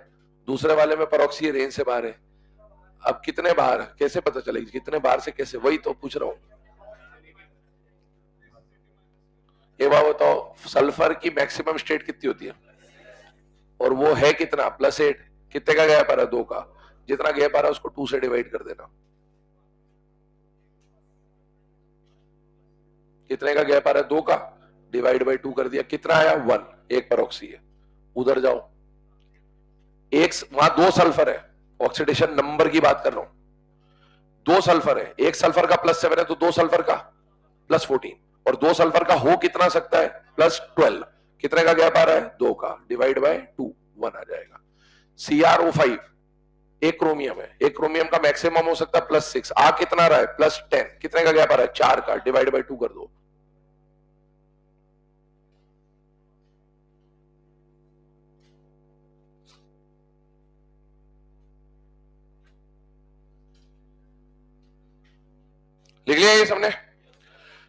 दूसरे वाले में परऑक्सी है, रेंज से बाहर है। अब कितने बाहर कैसे पता चलेगी? कितने बाहर से कैसे, वही तो पूछ रहा हूं। ये बात बताओ, सल्फर की मैक्सिमम स्टेट कितनी होती है? और वो है कितना? +8। कितने का गैप आ रहा है? 2 का। जितना गैप आ रहा है उसको 2 से डिवाइड कर देना। कितने का गैप आ रहा है? 2 का। डिवाइड बाई 2 कर दिया, कितना आया? 1। एक परऑक्सी है। उधर जाओ, वहां 2 सल्फर है, ऑक्सीडेशन नंबर की बात कर रहा हूं। 2 सल्फर है, एक सल्फर का +7 है, तो 2 सल्फर का +14, और 2 सल्फर का हो कितना सकता है? +12। कितने का गैप आ रहा है? 2 का। डिवाइड बाय 2, 1 आ जाएगा। CrO5 एक क्रोमियम है, एक क्रोमियम का मैक्सिमम हो सकता है +6। आ कितना रहा है? +10। कितने का गैप आ रहा है? 4 का। डिवाइड बाय 2 कर दो। लिख लिया ये सबने?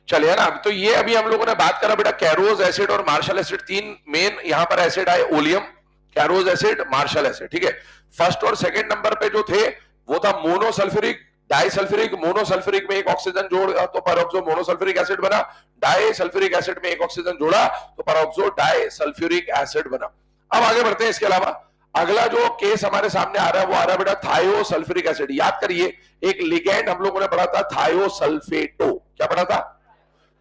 चलिए ना, तो ये अभी हम लोगों ने बात करा बेटा, कैरोज एसिड और मार्शल एसिड, 3 मेन यहां पर एसिड आए। Oleum, Caro's acid, Marshall acid, ठीक है। फर्स्ट और सेकंड नंबर पे जो थे वो था मोनोसल्फ्यूरिक, डाइसल्फ्यूरिक। मोनोसल्फ्यूरिक में एक ऑक्सीजन जोड़ा तो परऑक्सो मोनोसल्फ्यूरिक एसिड बना। डाइसल्फ्यूरिक एसिड में एक ऑक्सीजन जोड़ा तो परऑक्सो डाइसल्फ्यूरिक एसिड बना। अब आगे बढ़ते हैं। इसके अलावा अगला जो केस हमारे सामने आ रहा है वो आ रहा है बेटा थायोसल्फ्यूरिक एसिड। याद करिए, एक लिगेंड हम लोगों ने पढ़ा था थायोसल्फेटो। क्या पढ़ा था?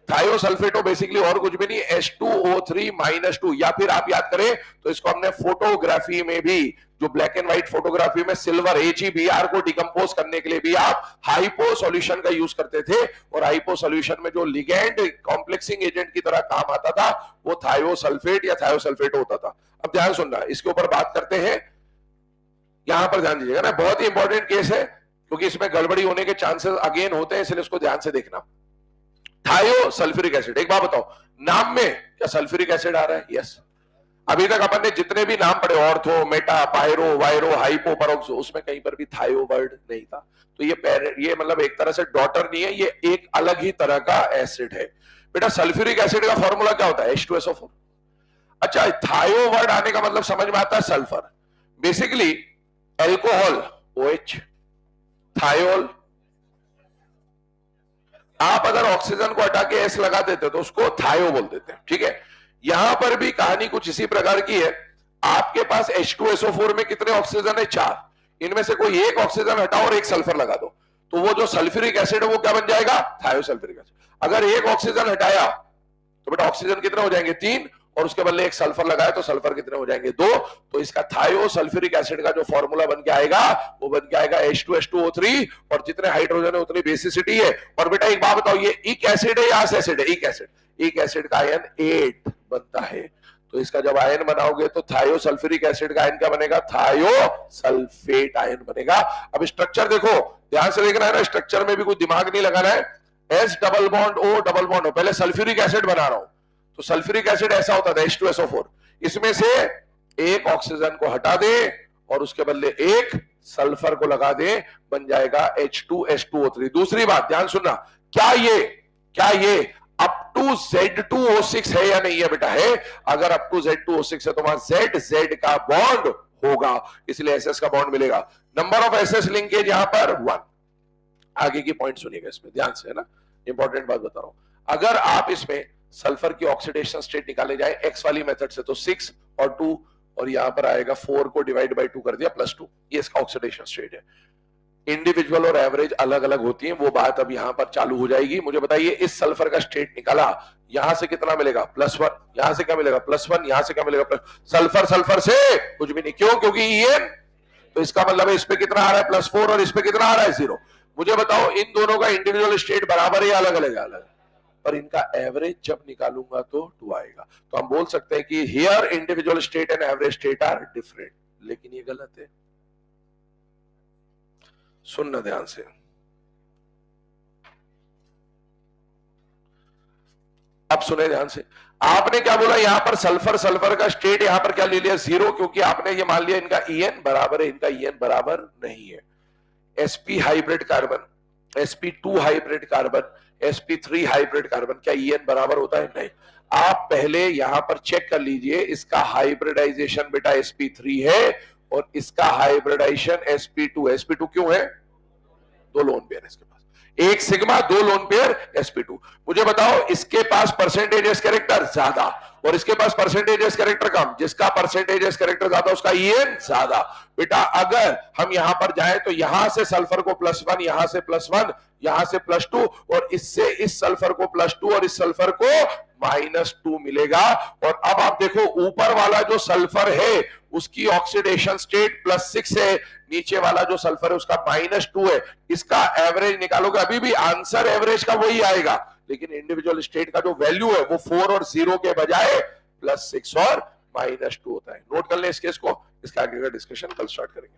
थायोसल्फेटो बेसिकली और कुछ भी नहीं, H2O3-2। या फिर आप याद करें तो इसको हमने फोटोग्राफी में भी, जो ब्लैक एंड व्हाइट फोटोग्राफी में सिल्वर HeBr को डिकम्पोज करने के लिए भी आप हाइपो सॉल्यूशन का यूज करते थे, और हाइपो सॉल्यूशन में जो लिगेंड कॉम्प्लेक्सिंग एजेंट की तरह काम आता था वो थायोसल्फेट या थायोसल्फेटो होता था। अब ध्यान सुनना, इसके ऊपर बात करते हैं। यहां पर ध्यान दीजिएगा ना, बहुत ही इंपॉर्टेंट केस है क्योंकि इसमें गड़बड़ी होने के चांसेस अगेन होते हैं, इसलिए इसको ध्यान से देखना। थायोसल्फ्यूरिक एसिड, एक बात बताओ, नाम में क्या सल्फ्यूरिक एसिड आ रहा है? यस। अभी तक अपन ने जितने भी नाम पढ़े, ऑर्थो, मेटा, पायरो, वायरो, हाइपो, परऑक्सो, उसमें कहीं पर भी थायो वर्ड नहीं था। तो ये मतलब एक तरह से डॉटर नहीं है, ये एक अलग ही तरह का एसिड है। बेटा सल्फ्यूरिक एसिड का फॉर्मूला क्या होता है? H2SO4। अच्छा, थायो वर्ड आने का मतलब समझ में आता है sulphur. Basically alcohol OH, thiol. आप अगर ऑक्सीजन को हटा के एस लगा देते तो उसको थायो बोल देते हैं, ठीक है। यहां पर भी कहानी कुछ इसी प्रकार की है। आपके पास H2SO4 में कितने ऑक्सीजन है? 4। इनमें से कोई एक ऑक्सीजन हटाओ और एक सल्फर लगा दो, तो वो जो सल्फ्यूरिक एसिड है वो क्या बन जाएगा? थायोसल्फ्यूरिक एसिड। अगर एक ऑक्सीजन हटाया तो बेटा ऑक्सीजन कितने हो जाएंगे? 3, और उसके बदले एक सल्फर लगाया तो सल्फर कितने हो जाएंगे? 2। तो इसका थायोसल्फ्यूरिक एसिड का जो फॉर्मूला बन के आएगा वो बन के आएगा H2H2O3, और जितने हाइड्रोजन है उतनी बेसिसिटी है। और बेटा एक बात बताओ, ये इक एसिड है या अस एसिड है? इक एसिड। इक एसिड का आयन 8 बनता है, तो इसका जब आयन बनाओगे तो थायोसल्फ्यूरिक एसिड का आयन क्या बनेगा? थायोसल्फेट आयन बनेगा। अब स्ट्रक्चर देखो, ध्यान से देखना है ना, स्ट्रक्चर में भी कोई दिमाग नहीं लगाना है। S double bond O double bond O। पहले सल्फ्यूरिक एसिड बना रहा हूं, तो सल्फ्यूरिक एसिड ऐसा होता था H2SO4। इसमें से एक ऑक्सीजन को हटा दे और उसके बदले एक सल्फर को लगा दे, बन जाएगा H2H2O3। दूसरी बात ध्यान सुनना, क्या ये अप टू Z2O6 है या नहीं है? बेटा है। अगर अप टू Z2O6 है तो वहां Z का बॉन्ड होगा, इसलिए SS का बॉन्ड मिलेगा। नंबर ऑफ SS लिंकेज यहां पर 1। आगे की पॉइंट सुनिएगा इसमें ध्यान से, है ना, इंपॉर्टेंट बात बता रहा हूं। अगर आप इसमें सल्फर की ऑक्सीडेशन स्टेट निकाले जाए X वाली मेथड से तो 6 और 2 और यहां पर आएगा 4 को डिवाइड बाय 2 कर दिया +2, ये इसका ऑक्सीडेशन स्टेट है। इंडिविजुअल और एवरेज अलग अलग होती है, वो बात अब यहां पर चालू हो जाएगी। मुझे बताइए इस सल्फर का स्टेट निकाला, यहां से कितना मिलेगा +1, यहां से क्या मिलेगा +1, यहां से क्या मिलेगा सल्फर सल्फर से कुछ भी नहीं, क्यों? क्योंकि EN, तो इसका मतलब है इस पे कितना आ रहा है +4 और इस पे कितना आ रहा है 0। मुझे बताओ इन दोनों का इंडिविजुअल स्टेट बराबर है या अलग अलग है? अलग। पर इनका एवरेज जब निकालूंगा तो 2 आएगा। तो हम बोल सकते हैं कि here individual state and average state are different, लेकिन ये गलत है। सुनना ध्यान से, आप सुने ध्यान से। आपने क्या बोला यहां पर सल्फर सल्फर का स्टेट यहां पर क्या ले लिया 0, क्योंकि आपने ये मान लिया इनका EN बराबर है, इनका EN बराबर नहीं है। sp hybrid carbon, sp2 hybrid carbon, sp3 hybrid carbon, क्या EN बराबर होता है? नहीं। आप पहले यहां पर चेक कर लीजिए, इसका हाइब्रिडाइजेशन बेटा sp3 है और इसका हाइब्रिडाइजेशन sp2। sp2 क्यों है? 2 लोन पेयर इसके पास, एक सिग्मा 2 लोन पेयर sp2। मुझे बताओ इसके पास परसेंटेज एस कैरेक्टर ज्यादा और इसके पास परसेंटेज एस कैरेक्टर कम, जिसका परसेंटेज एस कैरेक्टर ज्यादा उसका EN ज्यादा। बेटा अगर हम यहां पर जाएं तो यहां से सल्फर को +1, यहां से +1, यहां से +2 और इससे इस सल्फर को +2 और इस सल्फर को -2 मिलेगा। और अब आप देखो ऊपर वाला जो सल्फर है उसकी ऑक्सीडेशन स्टेट +6 है, नीचे वाला जो सल्फर है उसका -2 है। इसका एवरेज निकालोगे अभी भी आंसर एवरेज का वही आएगा, लेकिन इंडिविजुअल स्टेट का जो वैल्यू है वो 4 और 0 के बजाय +6 और -2 होता है। नोट कर ले इस केस को, इसका आगे का डिस्कशन कल स्टार्ट करेंगे।